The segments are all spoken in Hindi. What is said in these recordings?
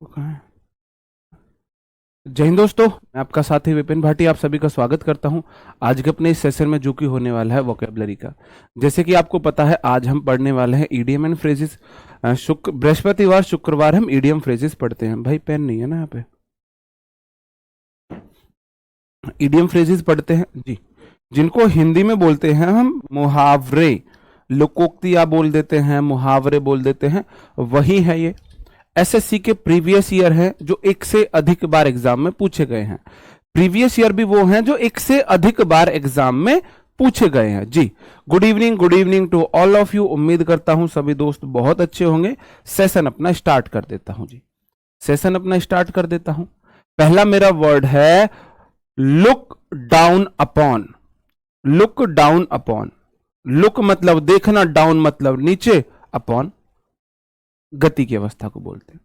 कहाँ है? जय हिंद दोस्तों, मैं आपका साथी विपिन भाटी आप सभी का स्वागत करता हूं। आज के अपने इस सेशन में जो कि होने वाला है वोकेबलरी का। जैसे कि आपको पता है, आज हम पढ़ने वाले हैं ईडियम एंड फ्रेजेस। शुक्र बृहस्पतिवार शुक्रवार हम ईडियम फ्रेजेस पढ़ते हैं। भाई पेन नहीं है ना यहाँ पे? ईडियम फ्रेजेस पढ़ते हैं जी, जिनको हिंदी में बोलते हैं हम मुहावरे। लोकोक्तियां बोल देते हैं, मुहावरे बोल देते हैं, वही है ये। एसएससी के प्रीवियस ईयर है जो एक से अधिक बार एग्जाम में पूछे गए हैं। प्रीवियस ईयर भी वो हैं जो एक से अधिक बार एग्जाम में पूछे गए हैं जी। Good evening to all of you. उम्मीद करता हूं सभी दोस्त बहुत अच्छे होंगे। सेशन अपना स्टार्ट कर देता हूं जी, सेशन अपना स्टार्ट कर देता हूं। पहला मेरा वर्ड है look down upon. Look down upon. Look मतलब देखना, डाउन मतलब नीचे, अपॉन गति की अवस्था को बोलते हैं।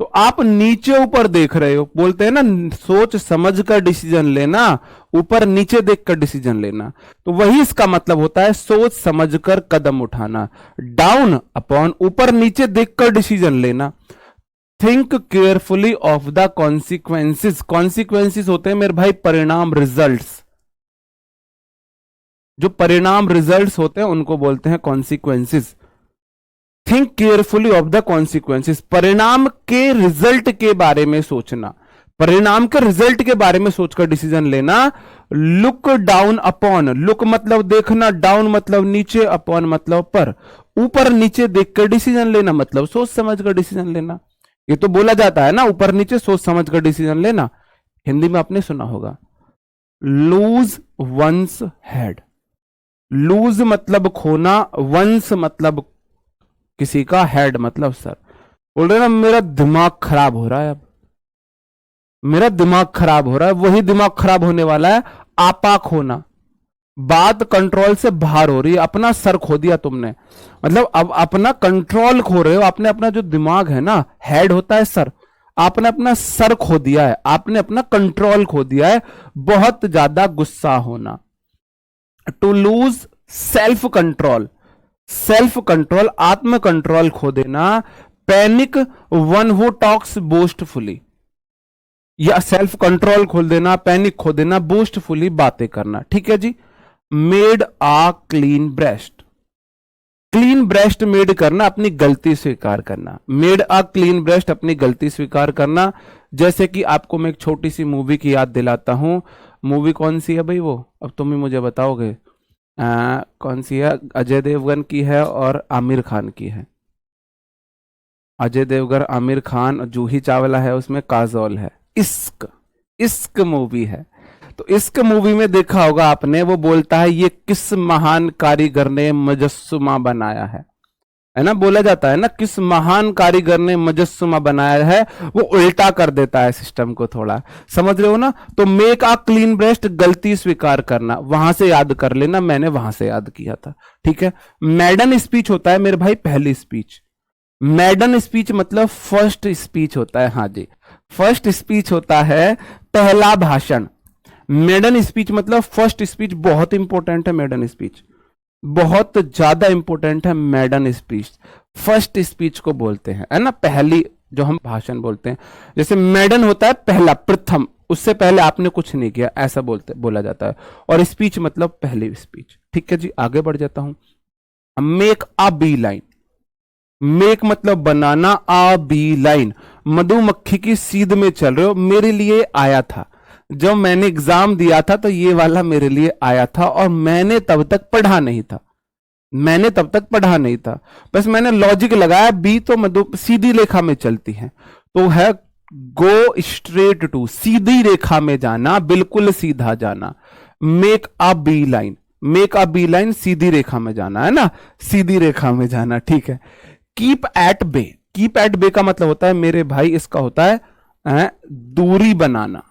तो आप नीचे ऊपर देख रहे हो, बोलते हैं ना सोच समझ कर डिसीजन लेना, ऊपर नीचे देखकर डिसीजन लेना। तो वही इसका मतलब होता है, सोच समझ कर कदम उठाना। डाउन अपॉन, ऊपर नीचे देखकर डिसीजन लेना। Think carefully of the consequences. Consequences होते हैं मेरे भाई परिणाम, रिजल्ट्स। जो परिणाम रिजल्ट्स होते हैं उनको बोलते हैं consequences. Think carefully of the consequences, परिणाम के रिजल्ट के बारे में सोचना, परिणाम के रिजल्ट के बारे में सोचकर डिसीजन लेना। लुक डाउन अपॉन, लुक मतलब देखना, डाउन मतलब नीचे, अपॉन मतलब पर। ऊपर नीचे देखकर डिसीजन लेना मतलब सोच समझकर डिसीजन लेना। ये तो बोला जाता है ना, ऊपर नीचे सोच समझकर डिसीजन लेना। हिंदी में आपने सुना होगा लूज वंस हेड। लूज मतलब खोना, वंस मतलब किसी का, हेड मतलब सर। बोल रहे ना मेरा दिमाग खराब हो रहा है, अब मेरा दिमाग खराब हो रहा है। वही दिमाग खराब होने वाला है, आपा खोना। बात कंट्रोल से बाहर हो रही है, अपना सर खो दिया तुमने। मतलब अब अपना कंट्रोल खो रहे हो, आपने अपना जो दिमाग है ना, हेड होता है सर, आपने अपना सर खो दिया है, आपने अपना कंट्रोल खो दिया है। बहुत ज्यादा गुस्सा होना। To lose self control. Self control, आत्म कंट्रोल खो देना। Panic one who talks boastfully, या सेल्फ कंट्रोल खो देना, पैनिक खो देना, बोस्टफुली बातें करना। ठीक है जी। Made a clean breast. Clean breast made करना, अपनी गलती स्वीकार करना। मेड अ क्लीन ब्रेस्ट, अपनी गलती स्वीकार करना। जैसे कि आपको मैं एक छोटी सी मूवी की याद दिलाता हूं। मूवी कौन सी है भाई? वो अब तुम ही मुझे बताओगे। कौन सी है? अजय देवगन की है और आमिर खान की है। अजय देवगन, आमिर खान, जूही चावला है उसमें, काजोल है। इश्क, इश्क मूवी है। तो इश्क मूवी में देखा होगा आपने, वो बोलता है ये किस महान कारीगर ने मुजस्समा बनाया है ना? बोला जाता है ना किस महान कारीगर ने मुजस्समा बनाया है। वो उल्टा कर देता है सिस्टम को थोड़ा, समझ रहे हो ना? तो मेक आ क्लीन ब्रेस्ट, गलती स्वीकार करना, वहां से याद कर लेना, मैंने वहां से याद किया था। ठीक है। मैडन स्पीच होता है मेरे भाई पहली स्पीच। मैडन स्पीच मतलब फर्स्ट स्पीच होता है। हाँ जी, फर्स्ट स्पीच होता है, पहला भाषण। मेडन स्पीच मतलब फर्स्ट स्पीच। बहुत इंपॉर्टेंट है मेडन स्पीच, बहुत ज्यादा इंपॉर्टेंट है मेडन स्पीच। फर्स्ट स्पीच को बोलते हैं, है ना, पहली जो हम भाषण बोलते हैं। जैसे मेडन होता है पहला, प्रथम, उससे पहले आपने कुछ नहीं किया, ऐसा बोला जाता है। और स्पीच मतलब पहली स्पीच। ठीक है जी, आगे बढ़ जाता हूं। Make a beeline. Make मतलब बनाना, आ बी लाइन, मधुमक्खी की सीध में चल रहे हो। मेरे लिए आया था, जब मैंने एग्जाम दिया था तो ये वाला मेरे लिए आया था, और मैंने तब तक पढ़ा नहीं था। मैंने तब तक पढ़ा नहीं था, बस मैंने लॉजिक लगाया। बी तो मधु सीधी रेखा में चलती है, तो है गो स्ट्रेट टू, सीधी रेखा में जाना, बिल्कुल सीधा जाना। Make a beeline, make a beeline, सीधी रेखा में जाना, है ना, सीधी रेखा में जाना। ठीक है। Keep at bay. Keep at bay का मतलब होता है मेरे भाई, इसका होता है दूरी बनाना।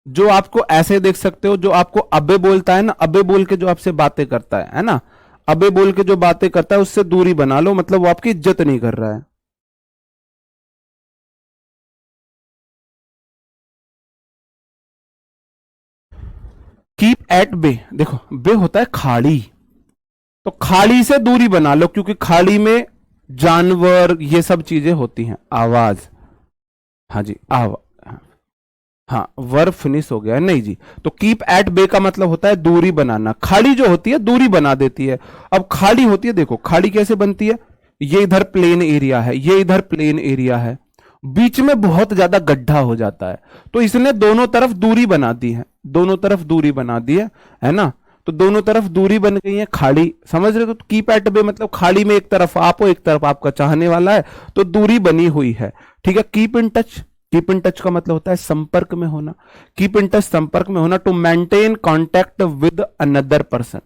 जो आपको ऐसे देख सकते हो, जो आपको अबे बोलता है ना, अबे बोल के जो आपसे बातें करता है ना, अबे बोल के जो बातें करता है उससे दूरी बना लो, मतलब वो आपकी इज्जत नहीं कर रहा है। कीप एट बे, देखो बे होता है खाड़ी, तो खाड़ी से दूरी बना लो, क्योंकि खाड़ी में जानवर ये सब चीजें होती हैं। आवाज, हाँ जी, हाँ, वर्ब फिनिश हो गया है, नहीं जी। तो कीप एट बे का मतलब होता है दूरी बनाना। खाड़ी जो होती है दूरी बना देती है। अब खाड़ी होती है, देखो खाड़ी कैसे बनती है, ये इधर प्लेन एरिया है, ये इधर प्लेन एरिया है, बीच में बहुत ज्यादा गड्ढा हो जाता है, तो इसने दोनों तरफ दूरी बना दी है, दोनों तरफ दूरी बना दी है ना। तो दोनों तरफ दूरी बन गई है, खाड़ी, समझ रहे हो। तो कीप एट बे मतलब खाड़ी में एक तरफ आप हो, एक तरफ आपका चाहने वाला है, तो दूरी बनी हुई है, ठीक है। Keep in touch, keep in touch का मतलब होता है संपर्क में होना। कीप इन टच संपर्क में होना, to maintain contact with another person,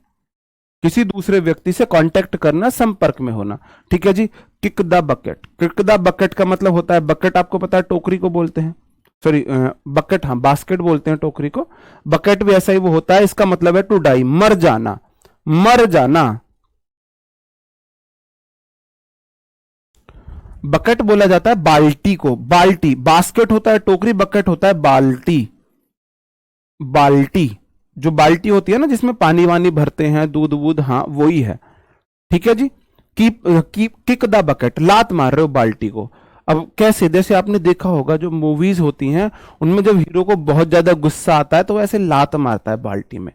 किसी दूसरे व्यक्ति से कांटेक्ट करना, संपर्क में होना, ठीक है जी। Kick the bucket, kick the bucket का मतलब होता है, बकेट आपको पता है टोकरी को बोलते हैं, सॉरी बकेट, हाँ बास्केट बोलते हैं टोकरी को, बकेट भी ऐसा ही वो होता है। इसका मतलब है टू डाई, मर जाना, मर जाना। बकेट बोला जाता है बाल्टी को, बाल्टी, बास्केट होता है टोकरी, बकेट होता है बाल्टी, बाल्टी जो बाल्टी होती है ना जिसमें पानी वानी भरते हैं, दूध वूध, हाँ वही है, ठीक है जी। Keep keep kick the bucket, लात मार रहे हो बाल्टी को। अब कैसे, जैसे आपने देखा होगा जो मूवीज होती हैं उनमें जब हीरो को बहुत ज्यादा गुस्सा आता है तो वो ऐसे लात मारता है बाल्टी में,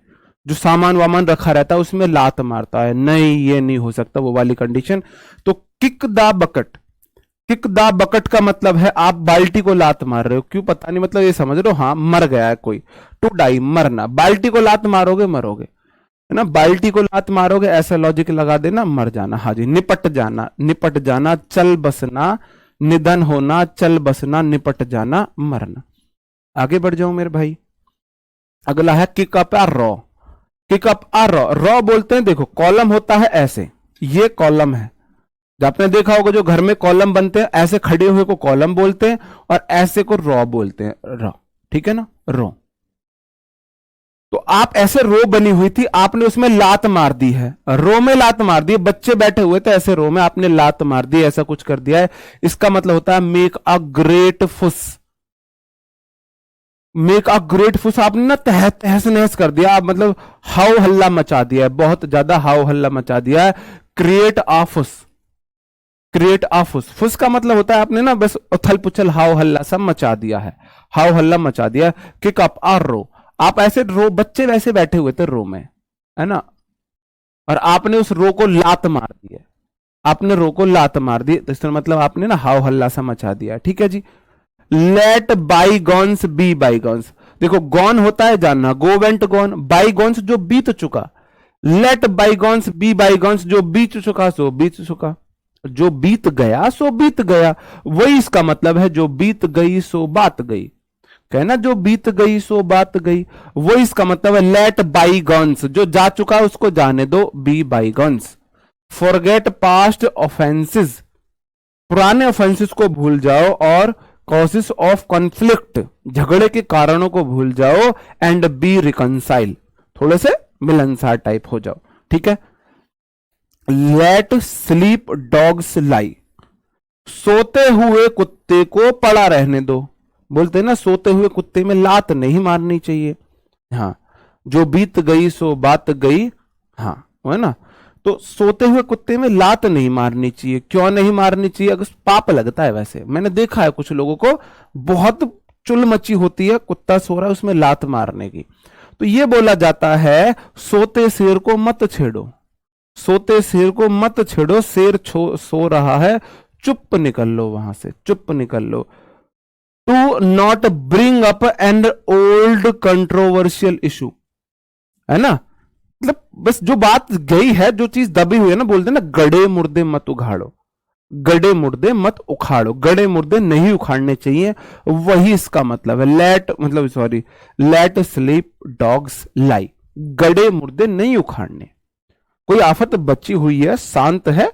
जो सामान वामान रखा रहता है उसमें लात मारता है। नहीं, ये नहीं हो सकता वो वाली कंडीशन। तो kick the bucket, kick the bucket का मतलब है आप बाल्टी को लात मार रहे हो, क्यों पता नहीं, मतलब ये समझ रहे हो, हाँ मर गया है कोई। टू डाई, मरना, बाल्टी को लात मारोगे मरोगे, है ना, बाल्टी को लात मारोगे, ऐसा लॉजिक लगा देना, मर जाना। हाँ जी, निपट जाना, निपट जाना, चल बसना, निधन होना, चल बसना, निपट जाना, मरना। आगे बढ़ जाऊं मेरे भाई, अगला है किक अप आ रॉ, किक अप आ रॉ, रॉ बोलते हैं, देखो कॉलम होता है ऐसे, ये कॉलम है, जब आपने देखा होगा जो घर में कॉलम बनते हैं ऐसे खड़े हुए को कॉलम बोलते हैं और ऐसे को रॉ बोलते हैं, रॉ, ठीक है ना, रॉ। तो आप ऐसे रो बनी हुई थी, आपने उसमें लात मार दी है, रो में लात मार दी, बच्चे बैठे हुए थे ऐसे रो में, आपने लात मार दी, ऐसा कुछ कर दिया है। इसका मतलब होता है मेक अ ग्रेट फुस, मेक अ ग्रेट फुस, आपने ना तहस नहस कर दिया, आप मतलब हाउ हल्ला मचा दिया है, बहुत ज्यादा हाउ हल्ला मचा दिया है। क्रिएट अ फुस, क्रिएट अ फुस, फुस का मतलब होता है आपने ना बस उथल पुथल हाउ हल्ला सब मचा दिया है, हाउ हल्ला मचा दिया। किक अप आ रो, आप ऐसे रो, बच्चे वैसे बैठे हुए थे रो में, है ना, और आपने उस रो को लात मार दी है, आपने रो को लात मार दी, तो इसका मतलब आपने ना हाउ हल्ला सा मचा दिया, ठीक है जी। लेट बाईगॉन्स बी बाईगॉन्स, देखो गॉन होता है जानना, गो वेंट गॉन, बाईगॉन्स जो बीत चुका, लेट बाईगॉन्स बी बाईगॉन्स जो बीत चुका सो बीत चुका, जो बीत गया सो बीत गया, वही इसका मतलब है, जो बीत गई सो बात गई, कहना जो बीत गई सो बात गई, वो इसका मतलब है। लेट बाईगॉन्स, जो जा चुका है उसको जाने दो, be bygones. Forget past offences, पुराने ऑफेंसेस को भूल जाओ, और कॉजेस ऑफ कॉन्फ्लिक्ट, झगड़े के कारणों को भूल जाओ, एंड बी रिकंसाइल, थोड़े से मिलनसार टाइप हो जाओ, ठीक है। लेट स्लीप डॉग्स लाई, सोते हुए कुत्ते को पड़ा रहने दो, बोलते हैं ना सोते हुए कुत्ते में लात नहीं मारनी चाहिए, हाँ, जो बीत गई सो बात गई, हाँ वो है ना। तो सोते हुए कुत्ते में लात नहीं मारनी चाहिए, क्यों नहीं मारनी चाहिए, अगर पाप लगता है, वैसे मैंने देखा है कुछ लोगों को बहुत चुल मची होती है, कुत्ता सो रहा है उसमें लात मारने की, तो ये बोला जाता है सोते शेर को मत छेड़ो, सोते शेर को मत छेड़ो, शेर सो रहा है, चुप निकल लो वहां से, चुप निकल लो। To not bring up an old controversial issue, है ना, मतलब बस जो बात गई है, जो चीज दबी हुई है ना, बोलते ना गड़े मुर्दे मत उखाड़ो, गड़े मुर्दे मत उखाड़ो, गड़े मुर्दे नहीं उखाड़ने चाहिए, वही इसका मतलब है। लेट मतलब सॉरी, लेट स्लीप डॉग्स लाई, गड़े मुर्दे नहीं उखाड़ने, कोई आफत बची हुई है, शांत है,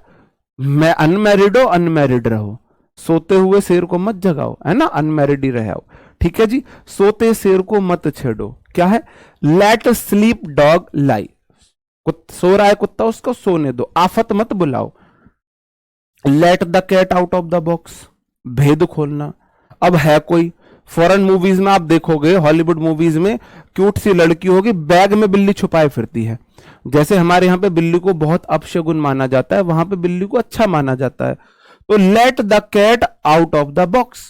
मैं अनमैरिड हो अनमैरिड रहो, सोते हुए शेर को मत जगाओ, है ना, अनमैरिड ही रहो, ठीक है जी। सोते शेर को मत छेड़ो, क्या है, लेट स्लीप डॉग लाई, सो रहा है कुत्ता उसको सोने दो, आफत मत बुलाओ। Let the cat out of the box, भेद खोलना, अब है कोई, फॉरेन मूवीज में आप देखोगे, हॉलीवुड मूवीज में क्यूट सी लड़की होगी, बैग में बिल्ली छुपाए फिरती है, जैसे हमारे यहाँ पे बिल्ली को बहुत अपशगुन माना जाता है, वहां पे बिल्ली को अच्छा माना जाता है। तो let the cat out of the box,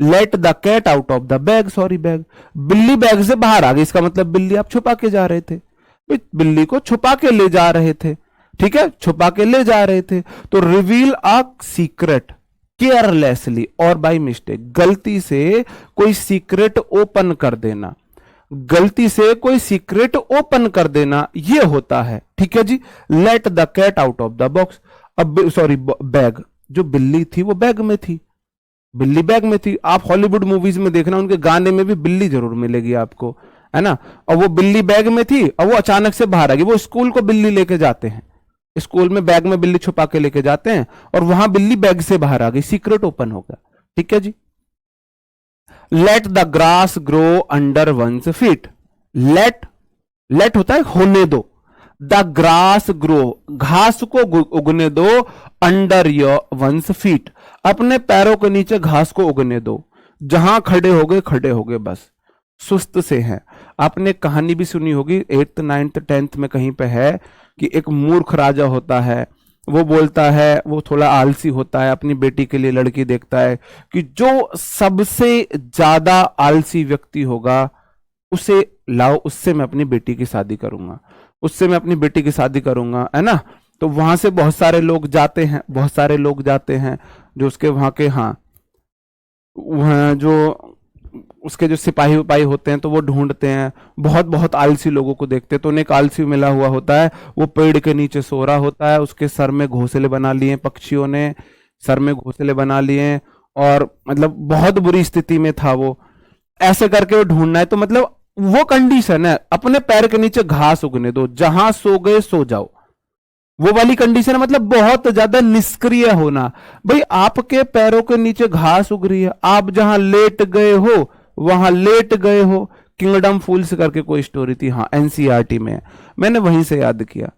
let the cat out of the bag, sorry bag, बिल्ली बैग से बाहर आ गई, इसका मतलब बिल्ली आप छुपा के जा रहे थे, बिल्ली को छुपा के ले जा रहे थे, ठीक है, छुपा के ले जा रहे थे। तो रिवील अ सीक्रेट केयरलेसली और बाय मिस्टेक, गलती से कोई सीक्रेट ओपन कर देना, गलती से कोई सीक्रेट ओपन कर देना, ये होता है, ठीक है जी। Let the cat out of the box, अब सॉरी बैग, जो बिल्ली थी वो बैग में थी, बिल्ली बैग में थी। आप हॉलीवुड मूवीज में देखना, उनके गाने में भी बिल्ली जरूर मिलेगी आपको, है ना। और वो बिल्ली बैग में थी और वो अचानक से बाहर आ गई। वो स्कूल को बिल्ली लेके जाते हैं, स्कूल में बैग में बिल्ली छुपा के लेके जाते हैं और वहां बिल्ली बैग से बाहर आ गई, सीक्रेट ओपन हो गया, ठीक है जी। Let the grass grow under one's feet, late, late होता है होने दो, द ग्रास ग्रो, घास को उगने दो, अंडर योर वंस फीट, अपने पैरों के नीचे घास को उगने दो, जहां खड़े हो गए बस, सुस्त से हैं। आपने कहानी भी सुनी होगी 8th 9th 10th में कहीं पे है कि एक मूर्ख राजा होता है, वो बोलता है, वो थोड़ा आलसी होता है, अपनी बेटी के लिए लड़की देखता है कि जो सबसे ज्यादा आलसी व्यक्ति होगा उसे लाओ, उससे मैं अपनी बेटी की शादी करूंगा, उससे मैं अपनी बेटी की शादी करूंगा, है ना। तो वहां से बहुत सारे लोग जाते हैं, बहुत सारे लोग जाते हैं जो उसके वहां के, हाँ वहाँ जो उसके जो सिपाही विपाही होते हैं, तो वो ढूंढते हैं, बहुत बहुत आलसी लोगों को देखते हैं। तो उन्हें एक आलसी मिला हुआ होता है, वो पेड़ के नीचे सो रहा होता है, उसके सर में घोंसले बना लिए पक्षियों ने, सर में घोंसले बना लिए, और मतलब बहुत बुरी स्थिति में था वो, ऐसे करके वो ढूंढना है। तो मतलब वो कंडीशन है, अपने पैर के नीचे घास उगने दो, जहां सो गए सो जाओ, वो वाली कंडीशन है, मतलब बहुत ज्यादा निष्क्रिय होना। भाई आपके पैरों के नीचे घास उग रही है, आप जहां लेट गए हो वहां लेट गए हो। किंगडम फूल्स करके कोई स्टोरी थी, हाँ एनसीईआरटी में, मैंने वहीं से याद किया।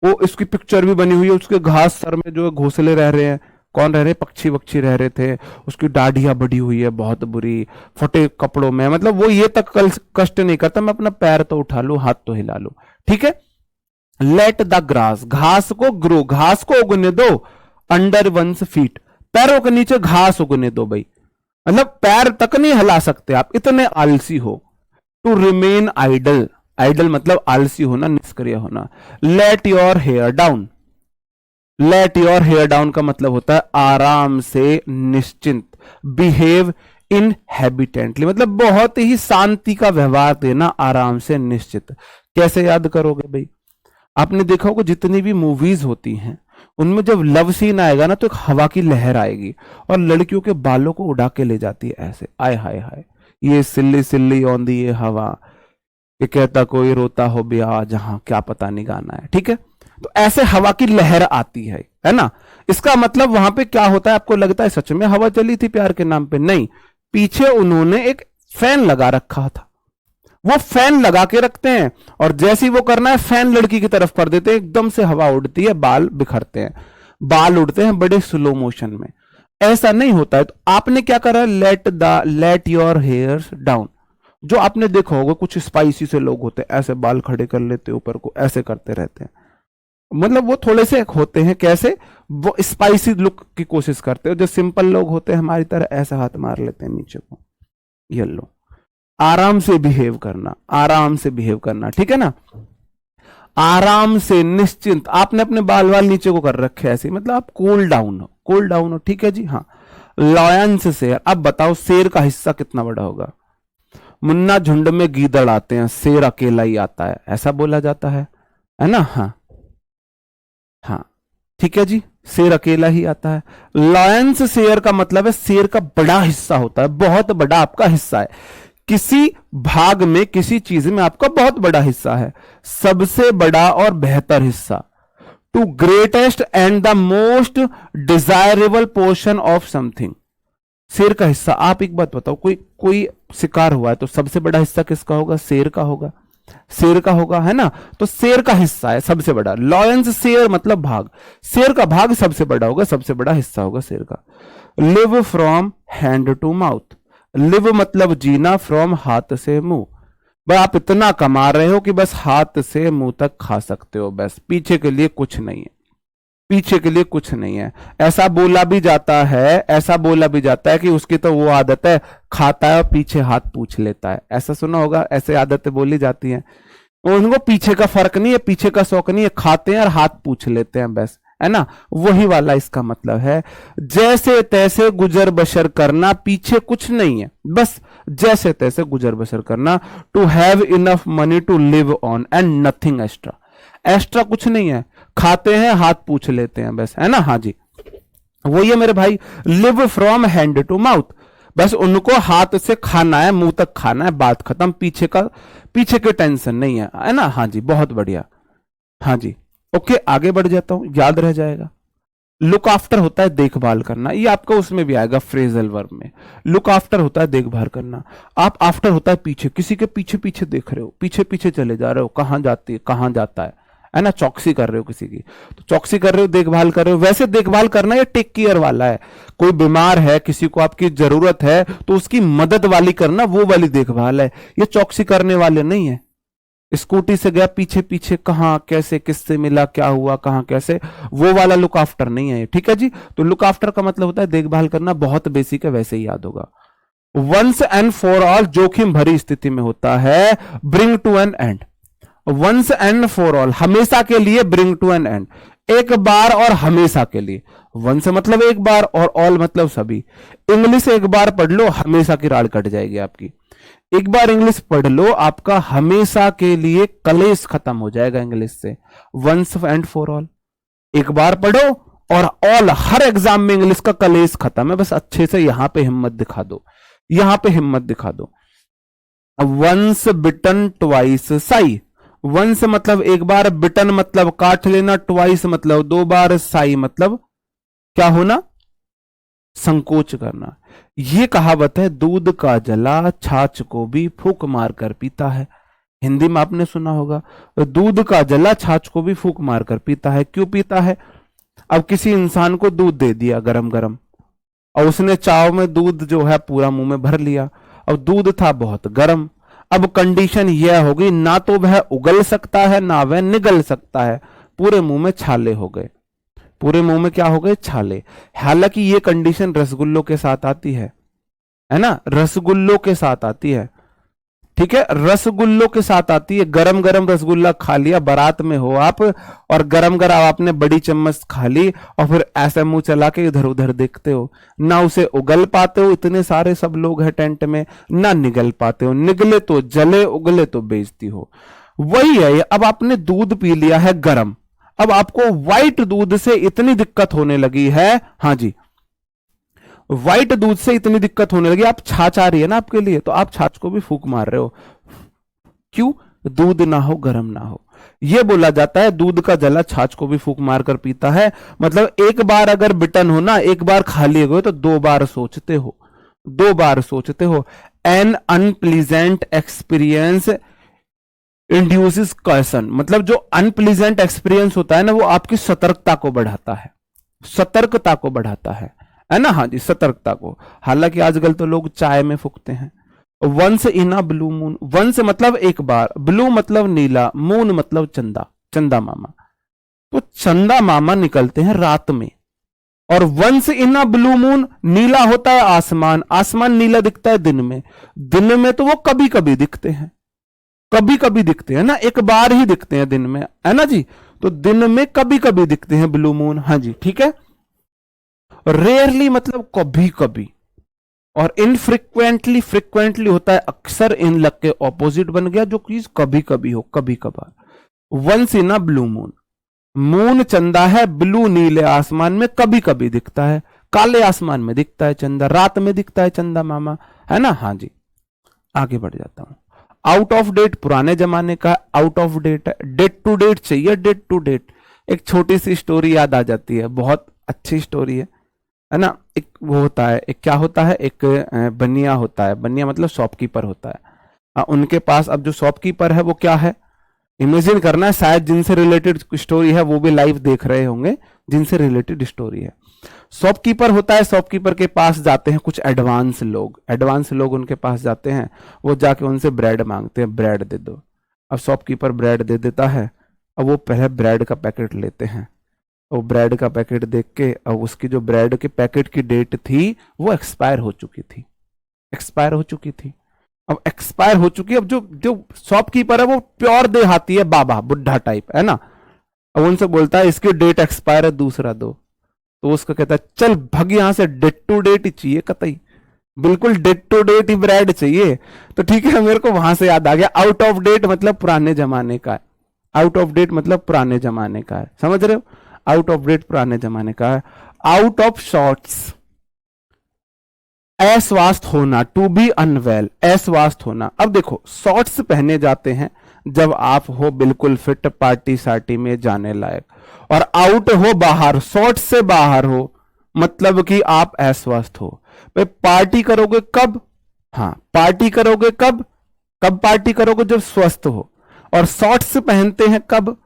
वो इसकी पिक्चर भी बनी हुई है, उसके घास सर में जो घोंसले रह रहे हैं, कौन रह रहे, पक्षी वक्षी रह रहे थे, उसकी दाढ़ियां बढ़ी हुई है बहुत बुरी, फटे कपड़ों में, मतलब वो ये तक कष्ट नहीं करता, मैं अपना पैर तो उठा लूं, हाथ तो हिला लूं, ठीक है। लेट द ग्रास, घास को ग्रो, घास को उगने दो, अंडर वंस फीट, पैरों के नीचे घास उगने दो भाई, मतलब पैर तक नहीं हिला सकते आप, इतने आलसी हो। टू रिमेन आइडल, आइडल मतलब आलसी होना, निष्क्रिय होना। Let your hair down, let your hair down का मतलब होता है आराम से, निश्चिंत। बिहेव इनहेबिटेंटली, मतलब बहुत ही शांति का व्यवहार देना, आराम से, निश्चित। कैसे याद करोगे भाई, आपने देखा होगा जितनी भी मूवीज होती हैं उनमें जब लव सीन आएगा ना, तो एक हवा की लहर आएगी और लड़कियों के बालों को उड़ा के ले जाती है ऐसे, आय हाय हाय, ये सिल्ली सिल्ली औंधी ये हवा, ये कहता कोई रोता हो ब्याह जहां, क्या पता नहीं गाना है, ठीक है। तो ऐसे हवा की लहर आती है ना। इसका मतलब वहां पे क्या होता है, आपको लगता है सच में हवा चली थी प्यार के नाम पे? नहीं, पीछे उन्होंने एक फैन लगा रखा था, वो फैन लगा के रखते हैं और जैसे ही वो करना है फैन लड़की की तरफ कर देते हैं, एकदम से हवा उड़ती है, बाल बिखरते हैं, बाल उड़ते हैं बड़े स्लो मोशन में। ऐसा नहीं होता है। तो आपने क्या करा, लेट योर हेयर्स डाउन। जो आपने देखा होगा कुछ स्पाइसी से लोग होते हैं, ऐसे बाल खड़े कर लेते हैं ऊपर को, ऐसे करते रहते हैं, मतलब वो थोड़े से होते हैं कैसे, वो स्पाइसी लुक की कोशिश करते हैं। जो सिंपल लोग होते हैं हमारी तरह, ऐसा हाथ मार लेते हैं नीचे को, ये लो। आराम से बिहेव करना, आराम से बिहेव करना, ठीक है ना, आराम से, निश्चिंत। आपने अपने बाल वाल नीचे को कर रखे ऐसे, मतलब आप कूल डाउन हो, कूल डाउन हो, ठीक है जी। हाँ, लॉयन से शेर। अब बताओ शेर का हिस्सा कितना बड़ा होगा? मुन्ना झुंड में गीदड़ आते हैं, शेर अकेला ही आता है, ऐसा बोला जाता है ना। हाँ हाँ, ठीक है जी, शेर अकेला ही आता है। लॉयंस शेर का मतलब है शेर का बड़ा हिस्सा होता है, बहुत बड़ा आपका हिस्सा है, किसी भाग में, किसी चीज में आपका बहुत बड़ा हिस्सा है, सबसे बड़ा और बेहतर हिस्सा। To greatest and the most desirable portion of something, शेर का हिस्सा। आप एक बात बताओ, कोई शिकार हुआ है तो सबसे बड़ा हिस्सा किसका होगा? शेर का होगा, शेर का होगा, है ना। तो शेर का हिस्सा है सबसे बड़ा। लॉयंस शेर मतलब भाग, शेर का भाग सबसे बड़ा होगा, सबसे बड़ा हिस्सा होगा शेर का। Live from hand to mouth, live मतलब जीना, फ्रॉम हाथ से मुंह, बस आप इतना कमा रहे हो कि बस हाथ से मुंह तक खा सकते हो, बस पीछे के लिए कुछ नहीं है, पीछे के लिए कुछ नहीं है। ऐसा बोला भी जाता है, ऐसा बोला भी जाता है कि उसकी तो वो आदत है, खाता है और पीछे हाथ पूछ लेता है। ऐसा सुना होगा, ऐसे आदतें बोली जाती हैं। उनको पीछे का फर्क नहीं है, पीछे का शौक नहीं है, खाते हैं और हाथ पूछ लेते हैं बस, है ना। वही वाला इसका मतलब है, जैसे तैसे गुजर बसर करना, पीछे कुछ नहीं है, बस जैसे तैसे गुजर बसर करना। To have enough money to live on and nothing extra, extra कुछ नहीं है, खाते हैं हाथ पूछ लेते हैं बस, है ना। हाँ जी, वही है मेरे भाई, live from hand to mouth, बस उनको हाथ से खाना है, मुंह तक खाना है, बात खत्म, पीछे का, पीछे के टेंशन नहीं है ना। हाँ जी, बहुत बढ़िया। हाँ जी, ओके, आगे बढ़ जाता हूं, याद रह जाएगा। लुक आफ्टर होता है देखभाल करना, ये आपका उसमें भी आएगा फ्रेजल वर्ब में। लुक आफ्टर होता है देखभाल करना, आप आफ्टर होता है पीछे, किसी के पीछे पीछे देख रहे हो, पीछे पीछे चले जा रहे हो, कहां जाती है कहां जाता है ना। चौकसी कर रहे हो किसी की, तो चौकसी कर रहे हो, देखभाल कर रहे हो। वैसे देखभाल करना ये टेक केयर वाला है, कोई बीमार है, किसी को आपकी जरूरत है तो उसकी मदद वाली करना, वो वाली देखभाल है। ये चौकसी करने वाले नहीं है। स्कूटी से गया पीछे पीछे, कहां कैसे किससे मिला क्या हुआ कहां कैसे, वो वाला लुक आफ्टर नहीं है। ठीक है जी, तो लुक आफ्टर का मतलब होता है देखभाल करना, बहुत बेसिक है, वैसे ही याद होगा। वंस एंड फॉर ऑल जोखिम भरी स्थिति में होता है, bring to an end. Once and for all हमेशा के लिए, ब्रिंग टू एन एंड एक बार और हमेशा के लिए। वंस मतलब एक बार और ऑल मतलब सभी। इंग्लिश एक बार पढ़ लो, हमेशा की राड़ कट जाएगी आपकी। एक बार इंग्लिश पढ़ लो, आपका हमेशा के लिए कलेश खत्म हो जाएगा इंग्लिश से। वंस एंड फॉर ऑल, एक बार पढ़ो और ऑल, हर एग्जाम में इंग्लिश का कलेश खत्म है, बस अच्छे से यहां पे हिम्मत दिखा दो, यहां पे हिम्मत दिखा दो। Once bitten twice shy, once मतलब एक बार, बिटन मतलब काट लेना, ट्वाइस मतलब दो बार, साई मतलब क्या होना, संकोच करना। यह कहावत है, दूध का जला छाछ को भी फूंक मारकर पीता है। हिंदी में आपने सुना होगा, दूध का जला छाछ को भी फूंक मारकर पीता है। क्यों पीता है? अब किसी इंसान को दूध दे दिया गरम गरम, और उसने चाव में दूध जो है पूरा मुंह में भर लिया, अब दूध था बहुत गर्म। अब कंडीशन यह होगी, ना तो वह उगल सकता है ना वह निगल सकता है, पूरे मुंह में छाले हो गए, पूरे मुंह में क्या हो गए, छाले। हालांकि ये कंडीशन रसगुल्लों के साथ आती है ना, रसगुल्लों के साथ आती है। ठीक है, रसगुल्लों के साथ आती है। गरम गरम रसगुल्ला खा लिया, बारात में हो आप और गरम गरम आपने बड़ी चम्मच खा ली, और फिर ऐसे मुंह चला के इधर उधर देखते हो, ना उसे उगल पाते हो, इतने सारे सब लोग हैं टेंट में, ना निगल पाते हो, निगले तो जले, उगले तो बेइज्जती हो। वही है, अब आपने दूध पी लिया है गरम, अब आपको व्हाइट दूध से इतनी दिक्कत होने लगी है, हाँ जी, व्हाइट दूध से इतनी दिक्कत होने लगी, आप छाछ आ रही है ना आपके लिए, तो आप छाछ को भी फूंक मार रहे हो। क्यों? दूध ना हो, गर्म ना हो। यह बोला जाता है, दूध का जला छाछ को भी फूंक मारकर पीता है। मतलब एक बार अगर बिटन हो ना, एक बार खा लिए गए तो दो बार सोचते हो, दो बार सोचते हो। An unpleasant experience induces caution, मतलब जो अनप्लीजेंट एक्सपीरियंस होता है ना, वो आपकी सतर्कता को बढ़ाता है, सतर्कता को बढ़ाता है ना। हाँ जी, सतर्कता को। हालांकि आजकल तो लोग चाय में फूकते हैं। Once in a blue moon, once मतलब एक बार, ब्लू मतलब नीला, मून मतलब चंदा, चंदा मामा। तो चंदा मामा निकलते हैं रात में, और once in a blue moon, नीला होता है आसमान, आसमान नीला दिखता है दिन में, दिन में तो वो कभी कभी दिखते हैं, कभी कभी दिखते हैं ना, एक बार ही दिखते हैं दिन में, है ना जी। तो दिन में कभी कभी दिखते हैं ब्लू मून, हाँ जी, ठीक है। रेयरली मतलब कभी कभी, और इनफ्रिक्वेंटली, फ्रिक्वेंटली होता है अक्सर, इन लग के ऑपोजिट बन गया, जो चीज कभी कभी हो, कभी कभार। Once in a blue moon, moon चंदा है, ब्लू नीले आसमान में कभी कभी दिखता है, काले आसमान में दिखता है चंदा, रात में दिखता है चंदा मामा, है ना। हाँ जी, आगे बढ़ जाता हूं। आउट ऑफ डेट पुराने जमाने का, आउट ऑफ डेट है, डेट टू डेट चाहिए, डेट टू डेट। एक छोटी सी स्टोरी याद आ जाती है, बहुत अच्छी स्टोरी है ना। एक वो होता है, एक क्या होता है, एक बनिया होता है, बनिया मतलब शॉपकीपर होता है। उनके पास अब जो शॉपकीपर है वो क्या है, इमेजिन करना है, शायद जिनसे रिलेटेड स्टोरी है वो भी लाइव देख रहे होंगे, जिनसे रिलेटेड स्टोरी है। शॉपकीपर होता है, शॉपकीपर के पास जाते हैं कुछ एडवांस लोग उनके पास जाते हैं, वो जाके उनसे ब्रेड मांगते हैं, ब्रेड दे दो। अब शॉपकीपर ब्रेड दे देता है, अब वो पहले ब्रेड का पैकेट लेते हैं, वो ब्रेड का पैकेट देख के अब उसकी जो ब्रेड के पैकेट की डेट थी वो एक्सपायर हो चुकी थी, एक्सपायर हो चुकी थी। अब एक्सपायर हो चुकी है, अब जो जो शॉपकीपर है वो प्योर देहाती है, बाबा बुढ़ा टाइप है ना, अब उनसे बोलता है इसकी डेट एक्सपायर है, दूसरा दो। तो उसका कहता है चल भग यहां से, डेट टू डेट ही चाहिए, कतई बिल्कुल डेट टू डेट ही ब्रेड चाहिए। तो ठीक है, मेरे को वहां से याद आ गया, आउट ऑफ डेट मतलब पुराने जमाने का है, आउट ऑफ डेट मतलब पुराने जमाने का है, समझ रहे हो, आउट ऑफ डेट पुराने जमाने का है। आउट ऑफ शॉर्ट्स, अस्वस्थ होना, टू बी अनवेल, अस्वस्थ होना। अब देखो शॉर्ट्स पहने जाते हैं जब आप हो बिल्कुल फिट, पार्टी सार्टी में जाने लायक, और आउट हो बाहर, शॉर्ट्स से बाहर हो मतलब कि आप अस्वस्थ हो। भाई पार्टी करोगे कब, हाँ पार्टी करोगे कब, कब पार्टी करोगे जब स्वस्थ हो। और शॉर्ट्स पहनते हैं कब,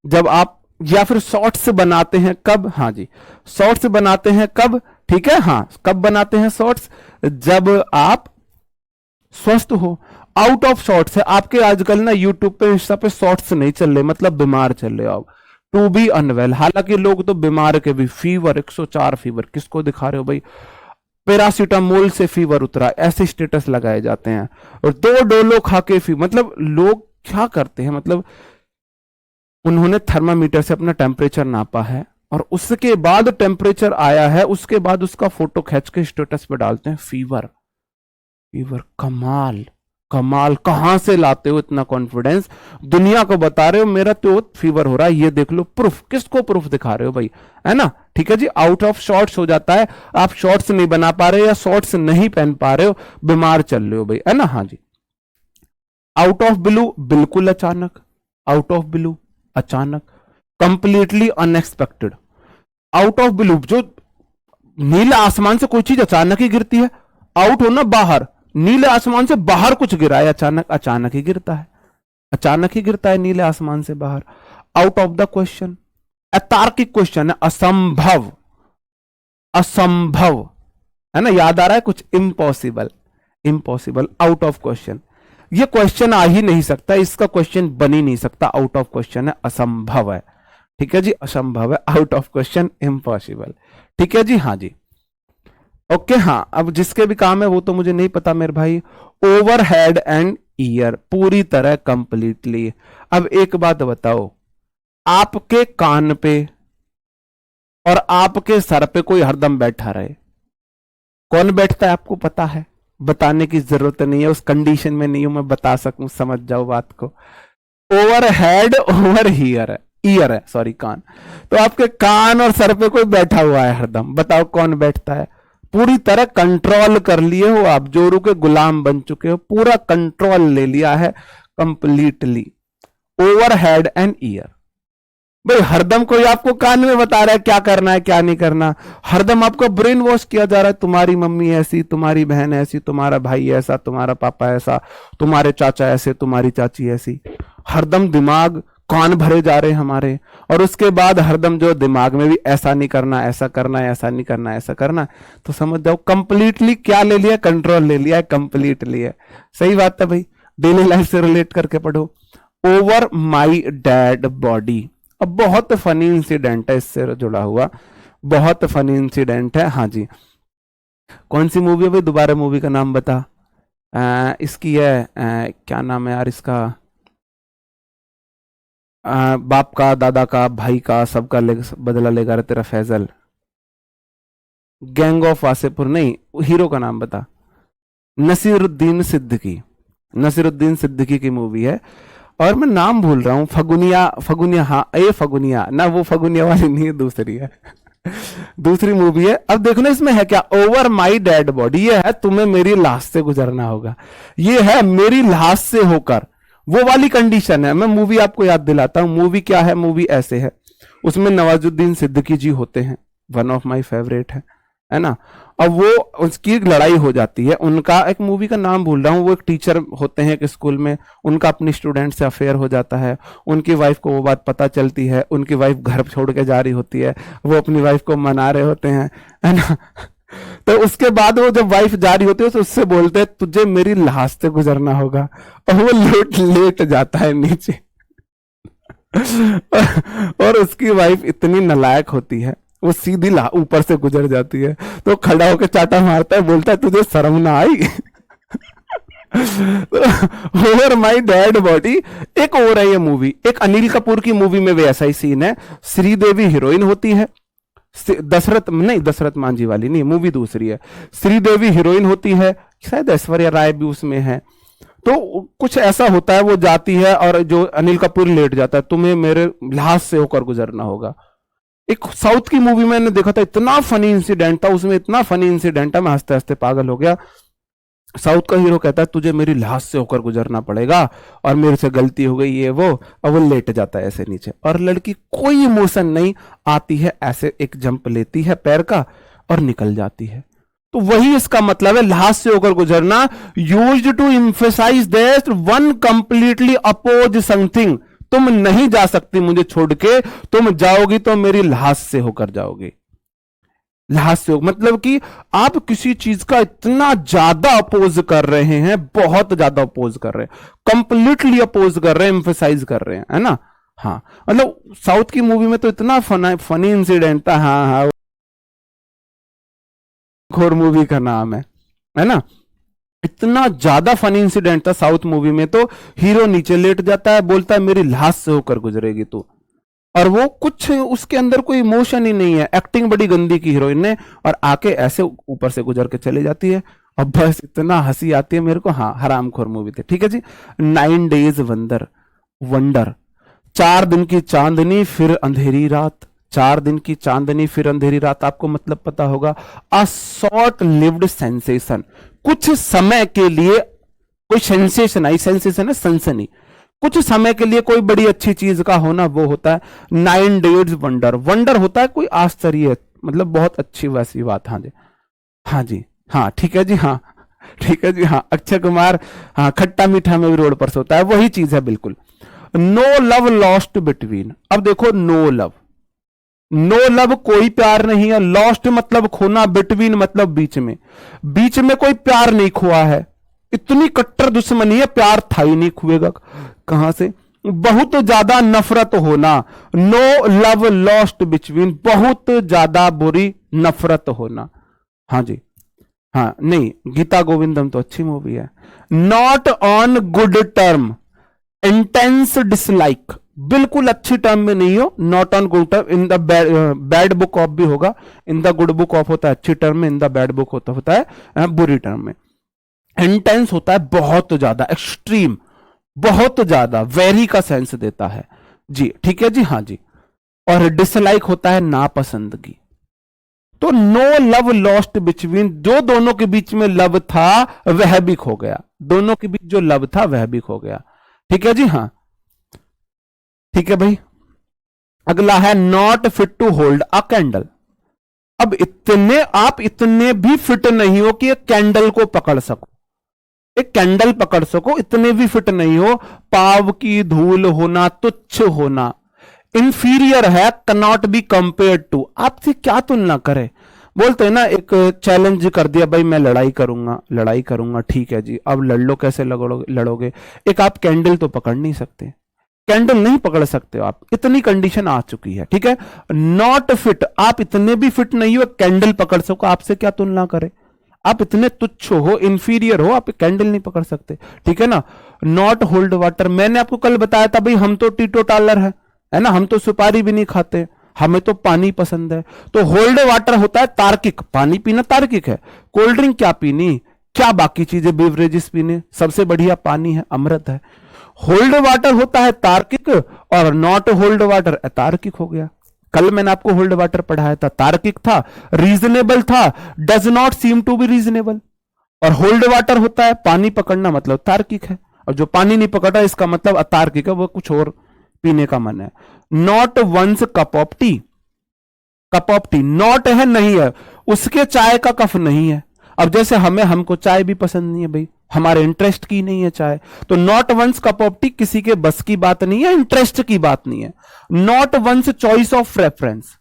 जब आप, या फिर शॉर्ट्स बनाते हैं कब, हाँ जी शॉर्ट्स बनाते हैं कब, ठीक है, हाँ कब बनाते हैं शॉर्ट्स, जब आप स्वस्थ हो। आउट ऑफ शॉर्ट्स है आपके, आजकल ना यूट्यूब पे इंस्टा पे शॉर्ट्स नहीं चल रहे, मतलब बीमार चल रहे हो आप, टू बी अनवेल। हालांकि लोग तो बीमार के भी, फीवर 104 फीवर, किसको दिखा रहे हो भाई, पैरासीटामोल से फीवर उतरा, ऐसे स्टेटस लगाए जाते हैं, और 2 डोलो खा के फीवर, मतलब लोग क्या करते हैं, मतलब उन्होंने थर्मामीटर से अपना टेम्परेचर नापा है और उसके बाद टेम्परेचर आया है, उसके बाद उसका फोटो खींच के स्टेटस पे डालते हैं, फीवर फीवर। कमाल कमाल, कहां से लाते हो इतना कॉन्फिडेंस, दुनिया को बता रहे हो मेरा तो फीवर हो रहा है, ये देख लो प्रूफ, किसको प्रूफ दिखा रहे हो भाई, है ना, ठीक है जी। आउट ऑफ शॉर्ट्स हो जाता है, आप शॉर्ट्स नहीं बना पा रहे हो या शॉर्ट्स नहीं पहन पा रहे हो, बीमार चल रहे हो भाई, है ना, हाँ जी। आउट ऑफ ब्लू, बिल्कुल अचानक, आउट ऑफ ब्लू अचानक, completely unexpected. Out of blue, जो नीले आसमान से कोई चीज अचानक ही गिरती है, आउट हो ना बाहर, नीले आसमान से बाहर कुछ गिरा है अचानक, अचानक ही गिरता है, अचानक ही गिरता है नीले आसमान से बाहर। आउट ऑफ द क्वेश्चन, अतार्किक क्वेश्चन है, असंभव, असंभव, है ना, याद आ रहा है कुछ, impossible, impossible, out of question, ये क्वेश्चन आ ही नहीं सकता, इसका क्वेश्चन बन ही नहीं सकता, आउट ऑफ क्वेश्चन है, असंभव है, ठीक है जी, असंभव है, आउट ऑफ क्वेश्चन, इम्पॉसिबल, ठीक है जी, हाँ जी, ओके। हाँ अब जिसके भी काम है वो तो मुझे नहीं पता मेरे भाई। ओवर हेड एंड ईयर, पूरी तरह कंप्लीटली। अब एक बात बताओ, आपके कान पे और आपके सर पे कोई हरदम बैठा रहे, कौन बैठता है आपको पता है, बताने की जरूरत नहीं है, उस कंडीशन में नहीं हूं मैं बता सकूं, समझ जाओ बात को। ओवर हेड, ओवर ईयर है, ईयर है सॉरी, कान, तो आपके कान और सर पे कोई बैठा हुआ है हरदम, बताओ कौन बैठता है। पूरी तरह कंट्रोल कर लिए हो आप, जोरू के गुलाम बन चुके हो, पूरा कंट्रोल ले लिया है completely. Over head and year, भाई हरदम कोई आपको कान में बता रहा है क्या करना है क्या नहीं करना, हरदम आपको ब्रेन वॉश किया जा रहा है, तुम्हारी मम्मी ऐसी, तुम्हारी बहन ऐसी, तुम्हारा भाई ऐसा, तुम्हारा पापा ऐसा, तुम्हारे चाचा ऐसे, तुम्हारी चाची ऐसी, हरदम दिमाग कान भरे जा रहे हैं हमारे। और उसके बाद हरदम जो दिमाग में भी ऐसा नहीं करना, ऐसा करना है, ऐसा नहीं करना, ऐसा करना, तो समझ जाओ कंप्लीटली क्या ले लिया, कंट्रोल ले लिया है, कंप्लीटली है, सही बात है भाई, डेली लाइफ से रिलेट करके पढ़ो। ओवर माई डेड बॉडी, अब बहुत फनी इंसिडेंट है इससे जुड़ा हुआ, बहुत फनी इंसिडेंट है, हाँ जी। कौन सी मूवी है भाई, दोबारा मूवी का नाम बता, इसकी है क्या नाम है यार इसका, बाप का, दादा का, भाई का, सबका बदला लेगा रे तेरा फैजल, गैंग ऑफ वासेपुर, नहीं हीरो का नाम बता, नसीरुद्दीन सिद्दीकी, नसीरुद्दीन सिद्दीकी की मूवी है, और मैं नाम भूल रहा हूं, फगुनिया, फगुनिया, हाँ ये फगुनिया ना, वो फगुनिया वाली नहीं है, दूसरी है दूसरी मूवी है। अब देखो ना इसमें है क्या, ओवर माई डेड बॉडी, ये है तुम्हें मेरी लाश से गुजरना होगा, ये है मेरी लाश से होकर, वो वाली कंडीशन है। मैं मूवी आपको याद दिलाता हूं, मूवी क्या है, मूवी ऐसे है, उसमें नवाजुद्दीन सिद्दीकी जी होते हैं, वन ऑफ माय फेवरेट है, है ना। अब वो उसकी लड़ाई हो जाती है, उनका एक मूवी का नाम भूल रहा हूँ, वो एक टीचर होते हैं एक स्कूल में, उनका अपनी स्टूडेंट से अफेयर हो जाता है, उनकी वाइफ को वो बात पता चलती है, उनकी वाइफ घर छोड़ के जा रही होती है, वो अपनी वाइफ को मना रहे होते हैं, है ना। तो उसके बाद वो जब वाइफ जा रही होती है तो उससे बोलते हैं तुझे मेरी लाश से गुजरना होगा, और वो लेट लेट जाता है नीचे। और उसकी वाइफ इतनी नालायक होती है, वो सीधी ऊपर से गुजर जाती है, तो खड़ा होकर चाटा मारता है, बोलता है तुझे शर्म ना आई। Over my dead body. एक और है ये मूवी, एक अनिल कपूर की मूवी में भी ऐसा ही सीन है। श्रीदेवी हीरोइन होती है, दशरथ मांझी वाली नहीं, मूवी दूसरी है। श्रीदेवी हीरोइन होती है, शायद ऐश्वर्या राय भी उसमें है। तो कुछ ऐसा होता है, वो जाती है और जो अनिल कपूर लेट जाता है, तुम्हें मेरे लाश से होकर गुजरना होगा। एक साउथ की मूवी मैंने देखा था, इतना फनी इंसिडेंट था उसमें, इतना फनी इंसिडेंट था, मैं हंसते हंसते पागल हो गया। साउथ का हीरो कहता है तुझे मेरी लाश से होकर गुजरना पड़ेगा और मेरे से गलती हो गई ये वो, और वो लेट जाता है ऐसे नीचे, और लड़की कोई इमोशन नहीं आती है, ऐसे एक जंप लेती है पैर का और निकल जाती है। तो वही इसका मतलब है, लाश से होकर गुजरना, used to emphasise that one completely oppose something. तुम नहीं जा सकती मुझे छोड़ के, तुम जाओगी तो मेरी लाश से होकर जाओगी। लाश से मतलब कि आप किसी चीज का इतना ज्यादा अपोज कर रहे हैं, बहुत ज्यादा अपोज कर रहे हैं, कंप्लीटली अपोज कर रहे हैं, एम्फसाइज कर रहे हैं, है ना। हाँ, मतलब साउथ की मूवी में तो इतना फनी इंसिडेंट था। हाँ हाँ, घोर मूवी का नाम है ना। इतना ज्यादा फनी इंसिडेंट था साउथ मूवी में, तो हीरो नीचे लेट जाता है, बोलता है मेरी लाश से होकर गुजरेगी तू, और वो कुछ उसके अंदर कोई इमोशन ही नहीं है, एक्टिंग बड़ी गंदी की हीरोइन ने, और आके ऐसे ऊपर से गुजर के चली जाती है। अब बस इतना हंसी आती है मेरे को। हाँ, हरामखोर मूवी थी, ठीक है जी। 9 डेज वंडर, 4 दिन की चांदनी फिर अंधेरी रात, 4 दिन की चांदनी फिर अंधेरी रात, आपको मतलब पता होगा। अ शॉर्ट लिव्ड सेंसेशन, कुछ समय के लिए कोई सेंसेशन आई, सेंसेशन है सनसनी, कुछ समय के लिए कोई बड़ी अच्छी चीज का होना, वो होता है 9 डेज वंडर। वंडर होता है कोई आश्चर्य, मतलब बहुत अच्छी वैसी बात। हाँ जी, हाँ जी, हाँ ठीक है जी, हाँ ठीक है जी, हाँ अक्षय कुमार, हाँ खट्टा मीठा में भी रोड पर सोता है, वही चीज है बिल्कुल। नो लव लॉस्ट बिटवीन, अब देखो नो लव, नो लव कोई प्यार नहीं है, लॉस्ट मतलब खोना, बिटवीन मतलब बीच में, बीच में कोई प्यार नहीं खोआ है, इतनी कट्टर दुश्मनी है, प्यार था ही नहीं, खुएगा कहां से। बहुत ज्यादा नफरत होना, नो लव लॉस्ट बिटवीन, बहुत ज्यादा बुरी नफरत होना। हाँ जी, हाँ नहीं, गीता गोविंदम तो अच्छी मूवी है। Not on good term, intense dislike, बिल्कुल अच्छी टर्म में नहीं हो, not on good term, in the bad book of भी होगा, in the good book of होता है अच्छी टर्म में, इन द बैड बुक होता है बुरी टर्म में। इंटेंस होता है बहुत ज्यादा, एक्सट्रीम, बहुत ज्यादा, वेरी का सेंस देता है जी, ठीक है जी, हाँ जी। और डिसलाइक होता है नापसंदगी। तो नो लव लॉस्ट बिटवीन, जो दोनों के बीच में लव था वह भी खो गया, दोनों के बीच जो लव था वह भी खो गया, ठीक है जी, हाँ ठीक है भाई। अगला है not fit to hold a candle. अब आप इतने भी फिट नहीं हो कि एक कैंडल को पकड़ सको, एक कैंडल पकड़ सको, इतने भी फिट नहीं हो, पाव की धूल होना, तुच्छ होना, इंफीरियर है, कैनॉट बी कंपेयर टू, आपसे क्या तुलना करे। बोलते हैं ना, एक चैलेंज कर दिया भाई, मैं लड़ाई करूंगा, लड़ाई करूंगा, ठीक है जी, अब लड़ लो, कैसे लड़ोगे। एक आप कैंडल तो पकड़ नहीं सकते, कैंडल नहीं पकड़ सकते हो आप, इतनी कंडीशन आ चुकी है, ठीक है। नॉट फिट, आप इतने भी फिट नहीं हो कैंडल पकड़ सको, आपसे क्या तुलना करे, आप इतने तुच्छ हो, इंफीरियर हो, आप कैंडल नहीं पकड़ सकते, ठीक है ना। नॉट होल्ड वाटर, मैंने आपको कल बताया था भाई, हम तो टीटोटालर है ना, हम तो सुपारी भी नहीं खाते, हमें तो पानी पसंद है। तो होल्ड वाटर होता है तार्किक, पानी पीना तार्किक है, कोल्ड ड्रिंक क्या पीनी, क्या बाकी चीजें बेवरेजेस पीने, सबसे बढ़िया पानी है, अमृत है। होल्ड वाटर होता है तार्किक, और नॉट होल्ड वाटर अतार्किक हो गया। कल मैंने आपको होल्ड वाटर पढ़ाया था, तार्किक था, रीजनेबल था, does not seem to be reasonable. और होल्ड वाटर होता है पानी पकड़ना, मतलब तार्किक है, और जो पानी नहीं पकड़ रहा इसका मतलब अतार्किक है, वो कुछ और पीने का मन है। Not one's cup of tea, cup of tea, not है नहीं है, उसके चाय का कफ नहीं है। अब जैसे हमको चाय भी पसंद नहीं है भाई, हमारे इंटरेस्ट की नहीं है चाय, तो not one's cup of tea किसी के बस की बात नहीं है, इंटरेस्ट की बात नहीं है। Not one's choice of preference,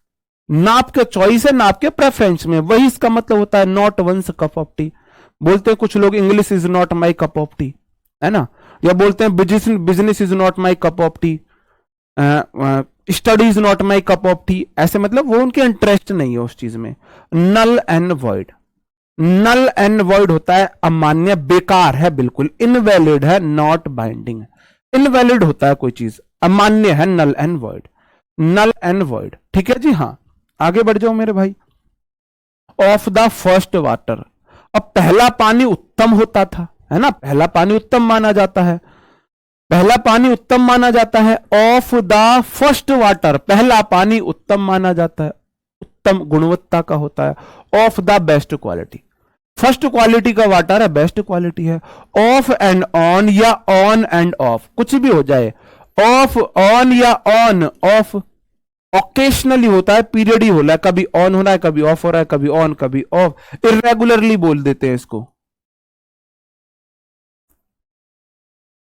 ना आपके चॉइस है ना आपके प्रेफरेंस में, वही इसका मतलब होता है not one's cup of tea. बोलते हैं कुछ लोग English is not my cup of tea, है ना, या बोलते हैं business is not my cup of tea, study is not my cup of tea, ऐसे मतलब वो उनके इंटरेस्ट नहीं है उस चीज में। Null and void, null and void होता है अमान्य, बेकार है, बिल्कुल इनवैलिड है, नॉट बाइंडिंग है। इनवैलिड होता है कोई चीज, अमान्य है null and void, null and void, ठीक है जी। हाँ आगे बढ़ जाओ मेरे भाई। ऑफ द फर्स्ट वाटर, अब पहला पानी उत्तम होता था, है ना, पहला पानी उत्तम माना जाता है, पहला पानी उत्तम माना जाता है। ऑफ द फर्स्ट वाटर, पहला पानी उत्तम माना जाता है, उत्तम गुणवत्ता का होता है। Of the best quality, first quality का वाटर है, बेस्ट क्वालिटी है। ऑफ एंड ऑन या ऑन एंड ऑफ, कुछ भी हो जाए, ऑफ ऑन या ऑन ऑफ, ओकेशनली होता है, पीरियड ही हो रहा है, कभी ऑन हो रहा है कभी ऑफ हो रहा है, कभी ऑन कभी ऑफ, इर्रेगुलरली बोल देते हैं इसको।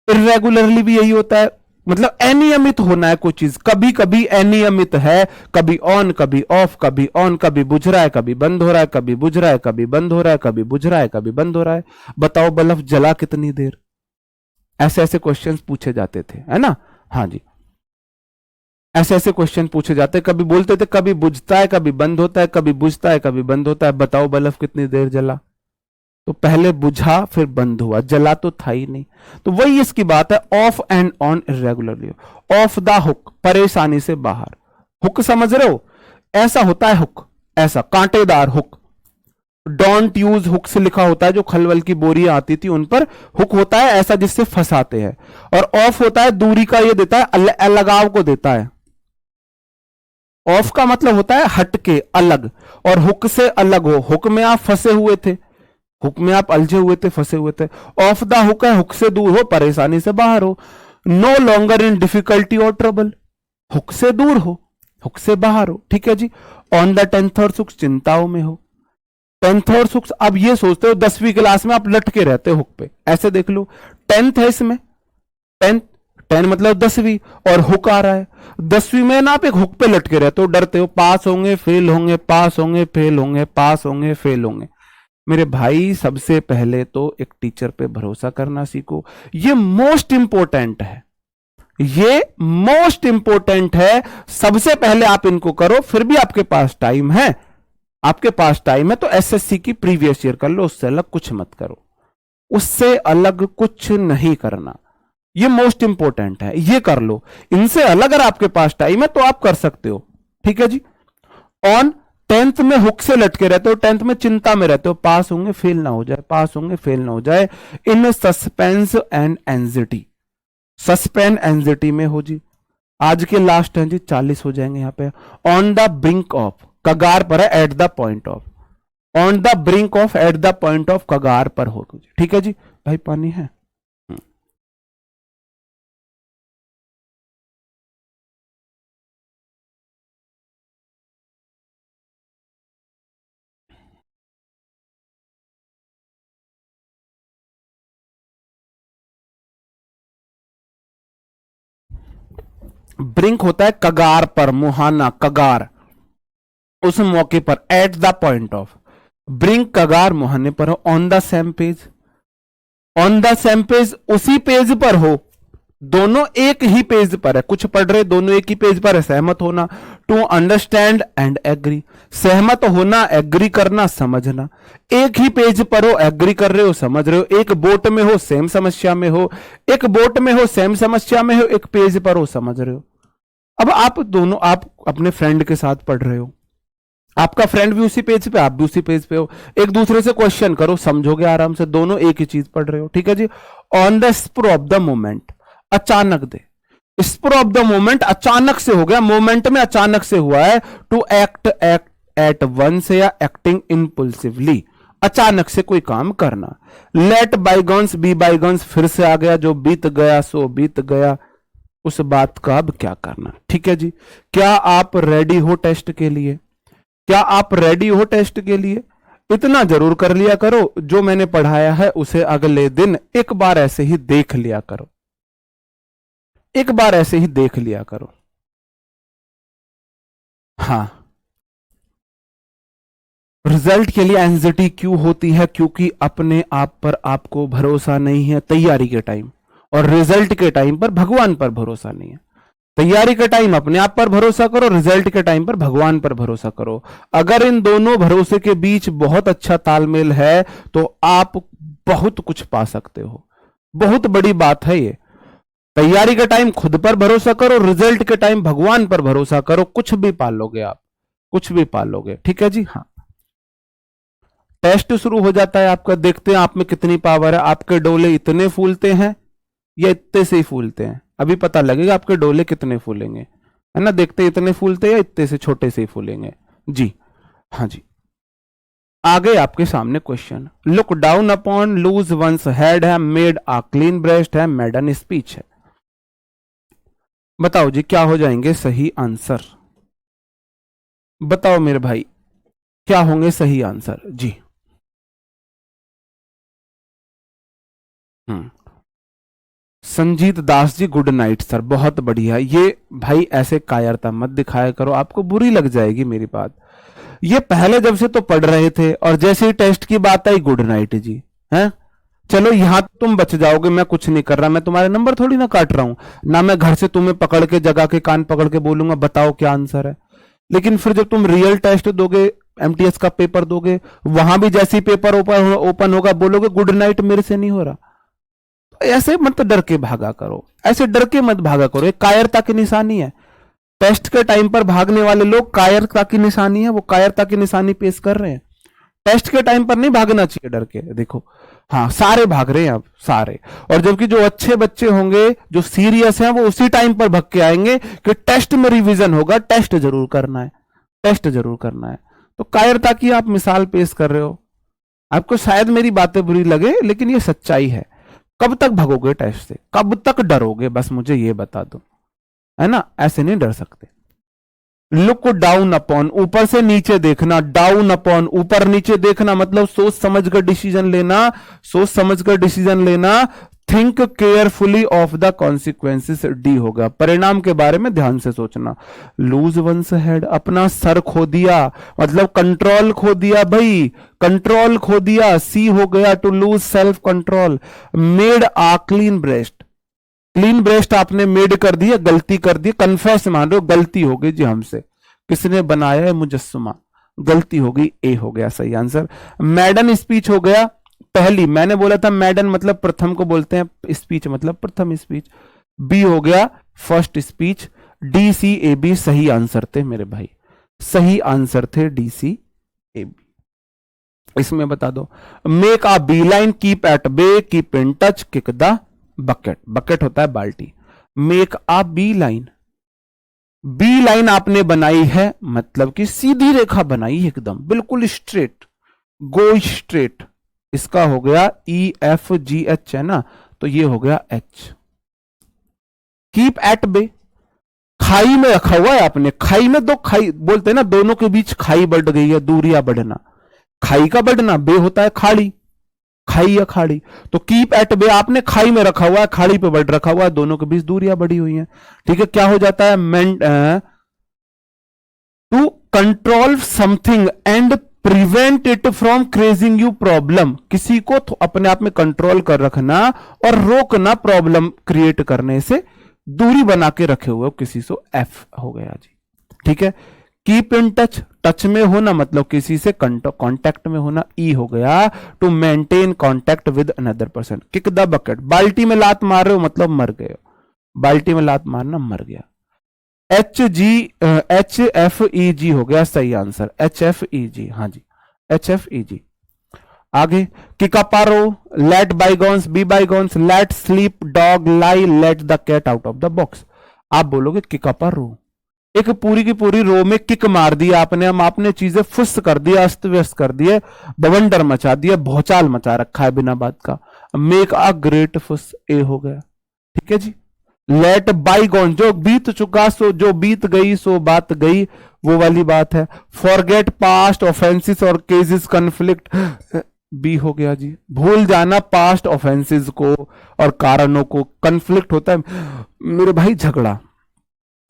इर्रेगुलरली भी यही होता है, मतलब अनियमित होना है कोई चीज, कभी कभी अनियमित है, कभी ऑन कभी ऑफ, कभी ऑन कभी बुझ रहा है कभी बंद हो रहा है, कभी बुझ रहा है कभी बंद हो रहा है, कभी बुझ रहा है कभी बंद हो रहा है। बताओ बल्ब जला कितनी देर, ऐसे ऐसे क्वेश्चंस पूछे जाते थे, है ना। हाँ जी, ऐसे ऐसे क्वेश्चन पूछे जाते, कभी बोलते थे कभी बुझता है कभी बंद होता है, कभी बुझता है कभी बंद होता है, बताओ बल्ब कितनी देर जला। तो पहले बुझा फिर बंद हुआ, जला तो था ही नहीं। तो वही इसकी बात है, of and on irregularly. Of the hook, परेशानी से बाहर, हुक समझ रहे हो, ऐसा होता है हुक, ऐसा कांटेदार हुक। डोंट यूज हुक से लिखा होता है, जो खलवल की बोरियां आती थी उन पर हुक होता है ऐसा जिससे फंसाते हैं। और ऑफ होता है दूरी का, ये देता है, अलगाव को देता है। ऑफ का मतलब होता है हटके, अलग, और हुक से अलग हो, हुक में आप फंसे हुए थे, हुक में आप अलझे हुए थे, फंसे हुए थे। ऑफ द हुक है हुक से दूर हो, परेशानी से बाहर हो। नो लॉन्गर इन डिफिकल्टी और ट्रबल, हुक से दूर हो, हुक से बाहर हो, ठीक है जी। ऑन द टेंथ और सुख, चिंताओं में हो। टेंथ और सुख, अब ये सोचते हो 10वीं क्लास में आप लटके रहते हो हुक पे, ऐसे देख लो, टेंथ है इसमें, टेंथ, 10 मतलब 10वीं, और हुक आ रहा है 10वीं में ना, आप एक हुक पे लटके रहते हो, डरते हो पास होंगे फेल होंगे, पास होंगे फेल होंगे, पास होंगे फेल होंगे। मेरे भाई सबसे पहले तो एक टीचर पे भरोसा करना सीखो, ये मोस्ट इंपॉर्टेंट है, ये मोस्ट इंपॉर्टेंट है। सबसे पहले आप इनको करो, फिर भी आपके पास टाइम है, आपके पास टाइम है तो एसएससी की प्रीवियस ईयर कर लो, उससे अलग कुछ मत करो, उससे अलग कुछ नहीं करना, ये मोस्ट इंपॉर्टेंट है, ये कर लो। इनसे अलग अगर आपके पास टाइम है तो आप कर सकते हो, ठीक है जी। ऑन, टेंथ में हुक से लटके रहते हो, टेंथ में चिंता में रहते हो, पास होंगे फेल ना हो जाए, पास होंगे फेल ना हो जाए। In suspense and anxiety, suspense anxiety में हो जी। आज के लास्ट हैं जी, 40 हो जाएंगे यहाँ पे। ऑन द ब्रिंक ऑफ, कगार पर है, at the point of, on the brink of, at the point of, कगार पर हो, ठीक है जी। भाई पानी है, ब्रिंक होता है कगार पर, मुहाना, कगार, उस मौके पर, at the point of, brink कगार मुहाने पर हो। On the same page, on the same page, उसी पेज पर हो, दोनों एक ही पेज पर है, कुछ पढ़ रहे दोनों एक ही पेज पर है। सहमत होना, टू अंडरस्टैंड एंड एग्री, सहमत होना, एग्री करना, समझना। एक ही पेज पर हो, एग्री कर रहे हो, समझ रहे हो। एक बोट में हो, सेम समस्या में हो, एक बोट में हो, सेम समस्या में हो, एक पेज पर हो, समझ रहे हो। अब आप दोनों, आप अपने फ्रेंड के साथ पढ़ रहे हो, आपका फ्रेंड भी उसी पेज पे, आप भी उसी पेज पे हो, एक दूसरे से क्वेश्चन करो, समझोगे आराम से, दोनों एक ही चीज पढ़ रहे हो, ठीक है जी। On the spur of the moment, अचानक दे, स्पर ऑफ द मोमेंट, अचानक से हो गया, मोमेंट में अचानक से हुआ है। टू एक्ट एट वंस या एक्टिंग इंपल्सिवली, अचानक से कोई काम करना। लेट बाईगॉन्स बी बाईगॉन्स, फिर से आ गया, जो बीत गया सो बीत गया, उस बात का अब क्या करना, ठीक है जी। क्या आप रेडी हो टेस्ट के लिए? क्या आप रेडी हो टेस्ट के लिए? इतना जरूर कर लिया करो, जो मैंने पढ़ाया है उसे अगले दिन एक बार ऐसे ही देख लिया करो, एक बार ऐसे ही देख लिया करो। हाँ, रिजल्ट के लिए एंजाइटी क्यों होती है? क्योंकि अपने आप पर आपको भरोसा नहीं है तैयारी के टाइम, और रिजल्ट के टाइम पर भगवान पर भरोसा नहीं है। तैयारी के टाइम अपने आप पर भरोसा करो, रिजल्ट के टाइम पर भगवान पर भरोसा करो। अगर इन दोनों भरोसे के बीच बहुत अच्छा तालमेल है तो आप बहुत कुछ पा सकते हो। बहुत बड़ी बात है ये। तैयारी के टाइम खुद पर भरोसा करो, रिजल्ट के टाइम भगवान पर भरोसा करो, कुछ भी पाल लोगे आप, कुछ भी पाल लोगे। ठीक है जी। हाँ, टेस्ट शुरू हो जाता है आपका। देखते हैं आप में कितनी पावर है। आपके डोले इतने फूलते हैं या इतने से ही फूलते हैं? अभी पता लगेगा आपके डोले कितने फूलेंगे, है ना। देखते हैं इतने फूलते हैं या इतने से छोटे से ही फूलेंगे जी। हाँ जी, आगे आपके सामने question, look down upon, loose once head है, मेड आ क्लीन ब्रेस्ट है, मेडन स्पीच है। बताओ जी क्या हो जाएंगे सही आंसर? बताओ मेरे भाई, क्या होंगे सही आंसर जी? Sanjeet Das ji, good night sir, बहुत बढ़िया। ये भाई ऐसे कायरता मत दिखाया करो, आपको बुरी लग जाएगी मेरी बात। ये पहले जब से तो पढ़ रहे थे और जैसे ही टेस्ट की बात आई गुड नाइट जी, हैं? चलो यहां तुम बच जाओगे, मैं कुछ नहीं कर रहा, मैं तुम्हारे नंबर थोड़ी ना काट रहा हूं ना, मैं घर से तुम्हें पकड़ के जगा के कान पकड़ के बोलूंगा बताओ क्या आंसर है। लेकिन फिर जब तुम रियल टेस्ट दोगे, एमटीएस का पेपर दोगे, वहां भी जैसे ही पेपर ओपन होगा बोलोगे गुड नाइट मेरे से नहीं हो रहा। ऐसे मत डर के भागा करो, ऐसे डर के मत भागा करो, एक कायरता की निशानी है। टेस्ट के टाइम पर भागने वाले लोग कायरता की निशानी है, वो कायरता की निशानी पेश कर रहे हैं। टेस्ट के टाइम पर नहीं भागना चाहिए डर के। देखो हाँ, सारे भाग रहे हैं अब, सारे। और जबकि जो अच्छे बच्चे होंगे, जो सीरियस हैं, वो उसी टाइम पर भाग के आएंगे कि टेस्ट में रिवीजन होगा, टेस्ट जरूर करना है, टेस्ट जरूर करना है। तो कायरता की आप मिसाल पेश कर रहे हो। आपको शायद मेरी बातें बुरी लगे, लेकिन ये सच्चाई है। कब तक भागोगे टेस्ट से? कब तक डरोगे? बस मुझे ये बता दो, है ना। ऐसे नहीं डर सकते। लुक डाउन अपॉन, ऊपर से नीचे देखना, डाउन अपॉन ऊपर नीचे देखना, मतलब सोच समझ कर डिसीजन लेना, सोच समझ कर डिसीजन लेना। Think carefully of the consequences, D होगा, परिणाम के बारे में ध्यान से सोचना। लूज वंस हेड, अपना सर खो दिया, मतलब कंट्रोल खो दिया भाई, कंट्रोल खो दिया, सी हो गया to lose self control. Made a clean breast, clean breast आपने मेड कर दिया, गलती कर दी, कन्फेस मान रहे हो गलती हो गई जी हमसे, किसने बनाया है मुजस्समा, गलती हो गई, ए हो गया सही आंसर। मैडन स्पीच हो गया पहली, मैंने बोला था मैडन मतलब प्रथम को बोलते हैं, स्पीच मतलब प्रथम स्पीच। बी हो गया first speech. D C A B सही आंसर थे मेरे भाई, सही आंसर थे डी सी ए बी। इसमें बता दो, make a beeline, keep at bay, keep in touch, kick the bucket, bucket होता है बाल्टी। Make a beeline, beeline आपने बनाई है मतलब कि सीधी रेखा बनाई है, एकदम बिल्कुल स्ट्रेट, गो स्ट्रेट। इसका हो गया ई एफ जी एच, है ना, तो ये हो गया एच। कीप एट बे, खाई में रखा हुआ है आपने, खाई में, दो खाई बोलते हैं ना, दोनों के बीच खाई बढ़ गई है, दूरियां बढ़ना, खाई का बढ़ना, बे होता है खाड़ी, खाई या खाड़ी, तो कीप एट बे आपने खाई में रखा हुआ है, खाड़ी पे बढ़ रखा हुआ है, दोनों के बीच दूरियां बढ़ी हुई हैं। ठीक है, क्या हो जाता है? To control something and prevent it from causing you problem, किसी को अपने आप में कंट्रोल कर रखना और रोकना प्रॉब्लम क्रिएट करने से, दूरी बना के रखे हुए किसी से, एफ हो गया जी। ठीक है, कीप इन टच, टच में होना मतलब किसी से कांटेक्ट में होना, ई हो गया to maintain contact with another person. Kick the bucket, बाल्टी में लात मार रहे हो मतलब मर गए हो, बाल्टी में लात मारना मर गया। एच एफ ई जी हो गया सही answer, H F E G, हाँ जी, एच एफ ई जी। आगे, किकापारो, let bygones be bygones, let sleep dog lie, let the cat out of the box. आप बोलोगे किकापारो, एक पूरी की पूरी रो में किक मार दिया आपने, हम आपने चीजें फुस कर दिया, अस्त व्यस्त कर दिए, बवंडर मचा दिया, भौचाल मचा रखा है बिना बात का। मेक अ ग्रेट फुस, ए हो गया। ठीक है जी। लेट बाईगॉन, जो बीत चुका सो, जो बीत गई सो बात गई, वो वाली बात है। फॉरगेट पास्ट ऑफेंसेस और केसेस कन्फ्लिक्ट, बी हो गया जी। भूल जाना पास्ट ऑफेंसेस को और कारणों को। कन्फ्लिक्ट होता है मेरे भाई झगड़ा,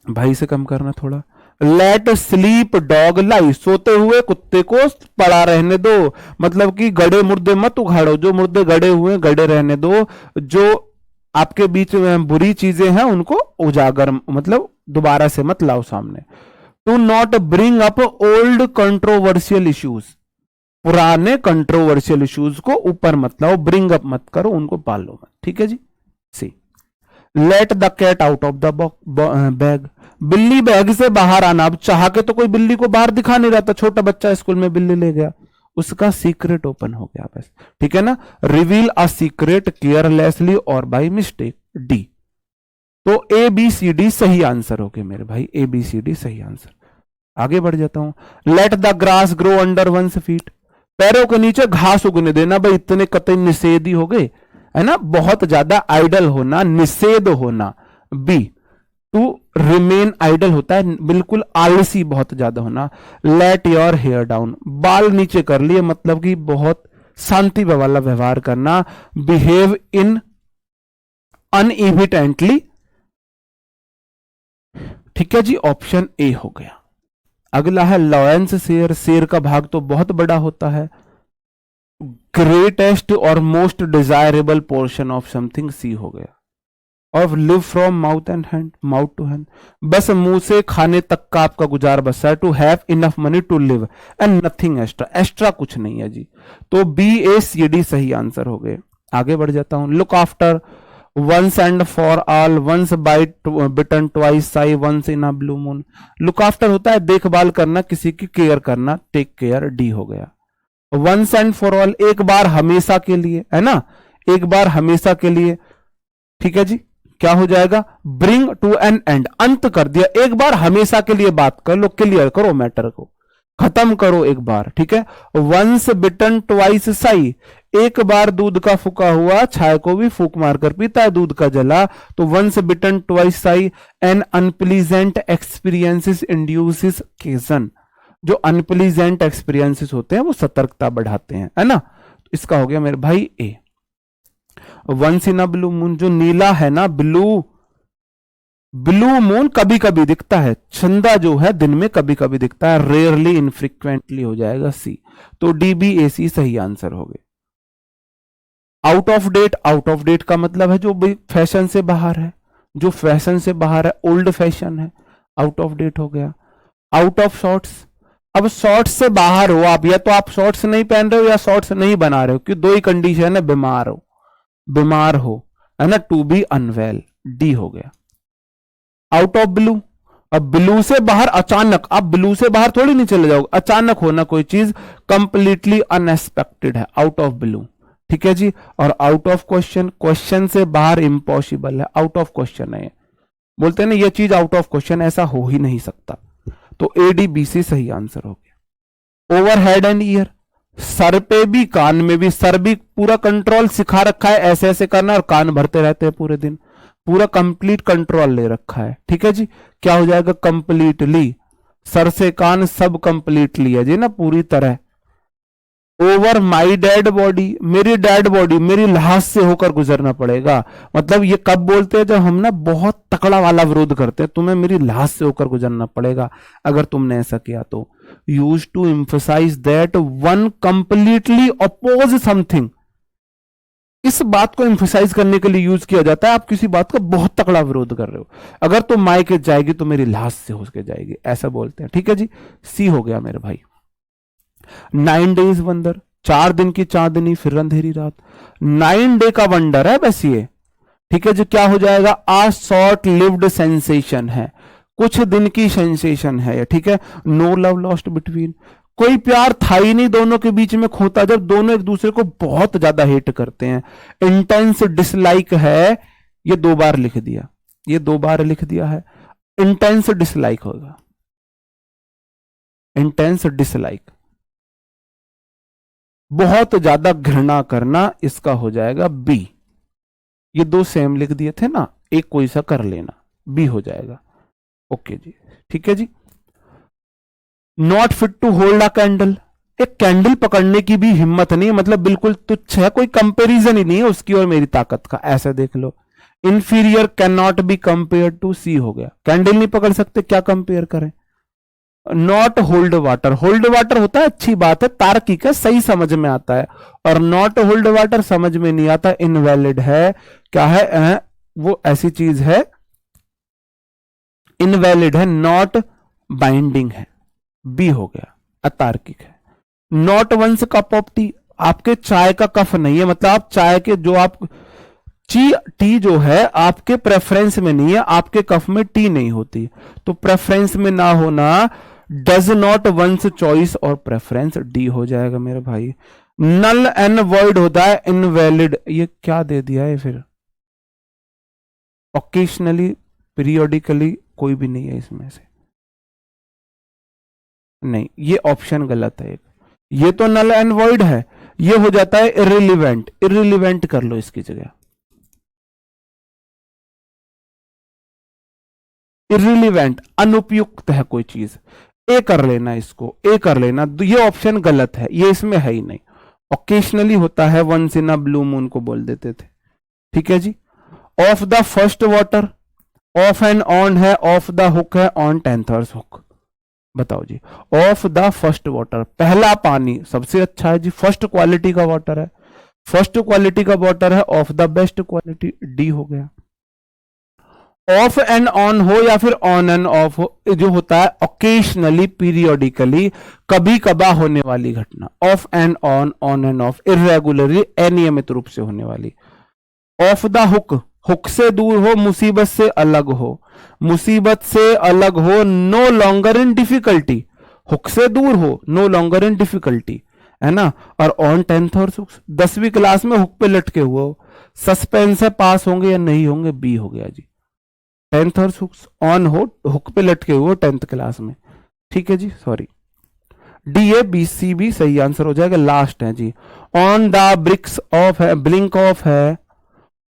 भाई से कम करना थोड़ा। लेट स्लीप डॉग लाई, सोते हुए कुत्ते को पड़ा रहने दो, मतलब कि गड़े मुर्दे मत उखाड़ो, जो मुर्दे गड़े हुए गड़े रहने दो, जो आपके बीच में बुरी चीजें हैं उनको उजागर मतलब दोबारा से मत लाओ सामने। To not bring up old controversial issues, पुराने कंट्रोवर्शियल इश्यूज को ऊपर मत लाओ, ब्रिंग अप मत करो, उनको पालो मत, ठीक है जी। C let the cat out of the bag, बिल्ली बैग से बाहर आना। अब चाह के तो कोई बिल्ली को बाहर दिखा नहीं रहा था, छोटा बच्चा स्कूल में बिल्ली ले गया, उसका सीक्रेट ओपन हो गया बस, ठीक है ना। रिवील अ सीक्रेट केयरलेसली और बाय मिस्टेक, डी। तो ए बी सी डी सही आंसर हो गए मेरे भाई, ए बी सी डी सही आंसर। आगे बढ़ जाता हूं। Let the grass grow under one's feet, पैरों के नीचे घास उगने देना। भाई इतने कतई निषेध ही हो गए, है ना, बहुत ज्यादा आइडल होना, निषेध होना। बी टू रिमेन आइडल होता है बिल्कुल आलसी बहुत ज्यादा होना। लेट योर हेयर डाउन, बाल नीचे कर लिए, मतलब कि बहुत शांति वाला व्यवहार करना। बिहेव इन अनइविटेंटली, ठीक है जी, ऑप्शन ए हो गया। अगला है लॉयंस शेर, शेर का भाग तो बहुत बड़ा होता है। ग्रेटेस्ट और most desirable portion of something, C हो गया। और live from mouth and hand, mouth to hand, बस मुंह से खाने तक का आपका गुजार बसा है। To have enough money to live and nothing extra, extra कुछ नहीं है जी। तो बी ए सी डी सही आंसर हो गए। आगे बढ़ जाता हूं। Look after once and for all, once bite bitten twice shy, once in a blue moon. Look after होता है देखभाल करना, किसी की केयर करना, टेक केयर, डी हो गया। वंस एंड फॉर ऑल, एक बार हमेशा के लिए, है ना, एक बार हमेशा के लिए, ठीक है जी। क्या हो जाएगा, ब्रिंग टू एन एंड, अंत कर दिया, एक बार हमेशा के लिए बात कर लो, क्लियर करो मैटर को, खत्म करो एक बार, ठीक है। वंस बिटन ट्वाइस साई, एक बार दूध का फूका हुआ छाय को भी फूक मारकर पीता है, दूध का जला। तो once bitten twice shy, an unpleasant experiences induces caution, जो अनप्लीजेंट एक्सपीरियंसेस होते हैं वो सतर्कता बढ़ाते हैं, है ना। तो इसका हो गया मेरे भाई A. Once in a blue moon, जो नीला है ना, ब्लू, ब्लू मून कभी कभी दिखता है, चंदा जो है दिन में कभी कभी दिखता है, रेयरली इनफ्रीक्वेंटली हो जाएगा सी। तो डी बी ए सी सही आंसर हो गए। Out of date, out of date का मतलब है जो फैशन से बाहर है, जो फैशन से बाहर है, ओल्ड फैशन है, आउट ऑफ डेट हो गया। आउट ऑफ शॉर्ट्स, अब शॉर्ट्स से बाहर हो आप, या तो आप शॉर्ट्स नहीं पहन रहे हो या शॉर्ट्स नहीं बना रहे हो, कि दो ही कंडीशन है, बीमार हो, बीमार हो, है ना, टू बी अनवेल, डी हो गया। आउट ऑफ ब्लू, अब ब्लू से बाहर अचानक, आप ब्लू से बाहर थोड़ी नहीं चले जाओगे, अचानक होना कोई चीज, कंप्लीटली अनएक्सपेक्टेड है, आउट ऑफ ब्लू, ठीक है जी। और आउट ऑफ क्वेश्चन, क्वेश्चन से बाहर इम्पॉसिबल है, आउट ऑफ क्वेश्चन है, बोलते हैं ना ये चीज आउट ऑफ क्वेश्चन, ऐसा हो ही नहीं सकता। तो ए डी बी सी सही आंसर हो गया। Over head and year, sir पे भी कान में भी, सर भी पूरा कंट्रोल सिखा रखा है, ऐसे ऐसे करना, और कान भरते रहते हैं पूरे दिन, पूरा कंप्लीट कंट्रोल ले रखा है, ठीक है जी। क्या हो जाएगा, कंप्लीटली, सर से कान सब कंप्लीटली है जी ना, पूरी तरह। ओवर माई डेड बॉडी, मेरी डेड बॉडी, मेरी लाश से होकर गुजरना पड़ेगा, मतलब ये कब बोलते हैं, जब हम ना बहुत तकड़ा वाला विरोध करते हैं, तुम्हें मेरी लाश से होकर गुजरना पड़ेगा अगर तुमने ऐसा किया तो। Use to emphasise that one completely oppose something, इस बात को एम्फसाइज करने के लिए यूज किया जाता है, आप किसी बात का बहुत तकड़ा विरोध कर रहे हो, अगर तुम मायके जाएगी तो मेरी लाश से होकर जाएगी, ऐसा बोलते हैं, ठीक है जी। सी हो गया मेरे भाई। 9 डेज वंडर, 4 दिन की चांदनी फिर अंधेरी रात, 9 डे का वंडर है बस ये, ठीक है जी। क्या हो जाएगा, आ शॉर्ट लिव्ड सेंसेशन है, कुछ दिन की सेंसेशन है, ठीक है। नो लव लॉस्ट बिटवीन, कोई प्यार था ही नहीं दोनों के बीच में, खोता जब दोनों एक दूसरे को बहुत ज्यादा हेट करते हैं। इंटेंस डिसलाइक है, ये 2 बार लिख दिया, ये 2 बार लिख दिया है, इंटेंस डिसलाइक होगा, इंटेंस डिसलाइक, बहुत ज्यादा घृणा करना, इसका हो जाएगा बी। ये 2 सेम लिख दिए थे ना, एक कोई सा कर लेना, बी हो जाएगा। ओके जी, ठीक है जी। Not fit to hold a candle, एक कैंडल पकड़ने की भी हिम्मत नहीं, मतलब बिल्कुल तुच्छ है, कोई कंपैरिजन ही नहीं है उसकी और मेरी ताकत का, ऐसा देख लो। Inferior can not be compare to, C हो गया, कैंडल नहीं पकड़ सकते, क्या कंपेयर करें। Not hold water, hold water होता है अच्छी बात है, तार्किक है, सही समझ में आता है, और नॉट होल्ड वाटर समझ में नहीं आता, इनवैलिड है, क्या है वो ऐसी चीज है, इनवैलिड है, नॉट बाइंडिंग है, बी हो गया, अतार्किक है। Not one's cup of tea, आपके चाय का कफ नहीं है, मतलब आप चाय के जो आप टी जो है आपके प्रेफरेंस में नहीं है, आपके कफ में टी नहीं होती, तो प्रेफरेंस में ना होना, डज नॉट वंस चॉइस और प्रेफरेंस, डी हो जाएगा मेरे भाई। नल एंड वॉइड होता है, इनवैलिड, ये क्या दे दिया है फिर, ओकेशनली, पीरियोडिकली, कोई भी नहीं है इसमें से, नहीं, ये ऑप्शन गलत है एक, ये तो नल एंड वॉइड है, ये हो जाता है इररिलेवेंट, इररिलेवेंट कर लो इसकी जगह, इररिलेवेंट, अनुपयुक्त है कोई चीज, ए कर लेना, इसको ए कर लेना, ये ऑप्शन गलत है, ये इसमें है ही नहीं, ओकेशनली होता है, once in a blue moon को बोल देते थे, ठीक है जी। Of the first water, off and on है, ऑफ द हुक है, ऑन टेंथर्स हुक, बताओ जी। ऑफ द फर्स्ट वाटर, पहला पानी सबसे अच्छा है जी, फर्स्ट क्वालिटी का वाटर है, फर्स्ट क्वालिटी का वाटर है, of the best quality, D हो गया। ऑफ एंड ऑन हो या फिर ऑन एंड ऑफ हो, जो होता है ओकेशनली, पीरियोडिकली, कभी कभार होने वाली घटना, of and on end of, irregularly, अनियमित रूप से होने वाली। ऑफ द हुक, हुक से दूर हो, मुसीबत से अलग हो, मुसीबत से अलग हो, no longer in difficulty, hook से दूर हो, नो लॉन्गर इन डिफिकल्टी, है ना। और ऑन टेंथ और 10वीं क्लास में हुक पे लटके हुए हो, सस्पेंस है, पास होंगे या नहीं होंगे, बी हो गया जी। टेंथ और ऑन हो, हुक पे लटके हुए 10th क्लास में, ठीक है जी, sorry, D A B C B सही आंसर हो जाएगा, लास्ट है जी। ऑन द ब्रिक्स ऑफ है, ब्लिंक ऑफ है,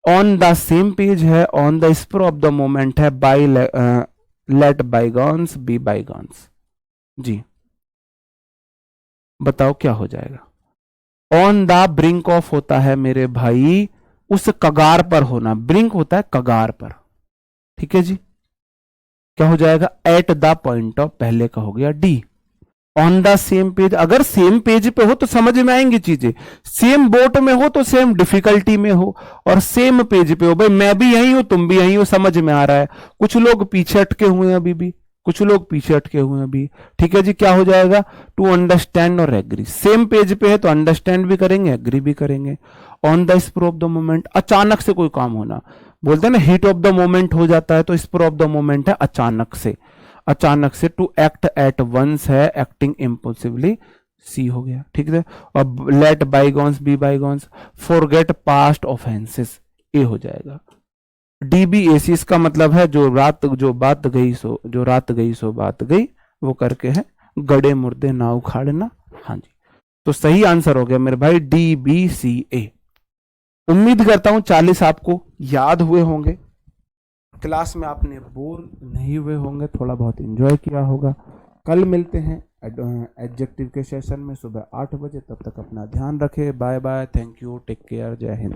ऑन द सेम पेज है, on the spur of the moment है, by let bygones be bygones, जी बताओ क्या हो जाएगा। ऑन द ब्रिंक ऑफ होता है मेरे भाई, उस कगार पर होना, ब्रिंक होता है कगार पर, ठीक है जी, क्या हो जाएगा, एट द पॉइंट ऑफ, पहले का हो गया D. On the same page, अगर सेम पेज पे हो तो समझ में आएंगी चीजें, सेम बोट में हो तो सेम डिफिकल्टी में हो, और सेम पेज पे हो, भाई मैं भी यही हूं तुम भी यही हो, समझ में आ रहा है, कुछ लोग पीछे अटके हुए हैं अभी भी, कुछ लोग पीछे अटके हुए हैं अभी, ठीक है जी, क्या हो जाएगा, टू अंडरस्टैंड और एग्री, सेम पेज पे है तो अंडरस्टैंड भी करेंगे, एग्री भी करेंगे। On the spur of the moment, अचानक से कोई काम होना, बोलते हैं ना हीट ऑफ द मोमेंट हो जाता है, तो स्पर ऑफ द मोमेंट है अचानक से, अचानक से, टू एक्ट एट वंस है, एक्टिंग इम्पल्सिवली, सी हो गया, ठीक है। और let bygones be bygones, forget past offences, A हो जाएगा। डीबीएसी इसका मतलब है जो रात गई सो बात गई, वो करके है गड़े मुर्दे ना उखाड़ना, हाँ जी, तो सही आंसर हो गया मेरे भाई DBCA। उम्मीद करता हूं 40 आपको याद हुए होंगे, क्लास में आपने बोर नहीं हुए होंगे, थोड़ा बहुत एंजॉय किया होगा। कल मिलते हैं एडजेक्टिव के सेशन में सुबह 8 बजे, तब तक अपना ध्यान रखें, bye bye, thank you, take care, Jai Hind.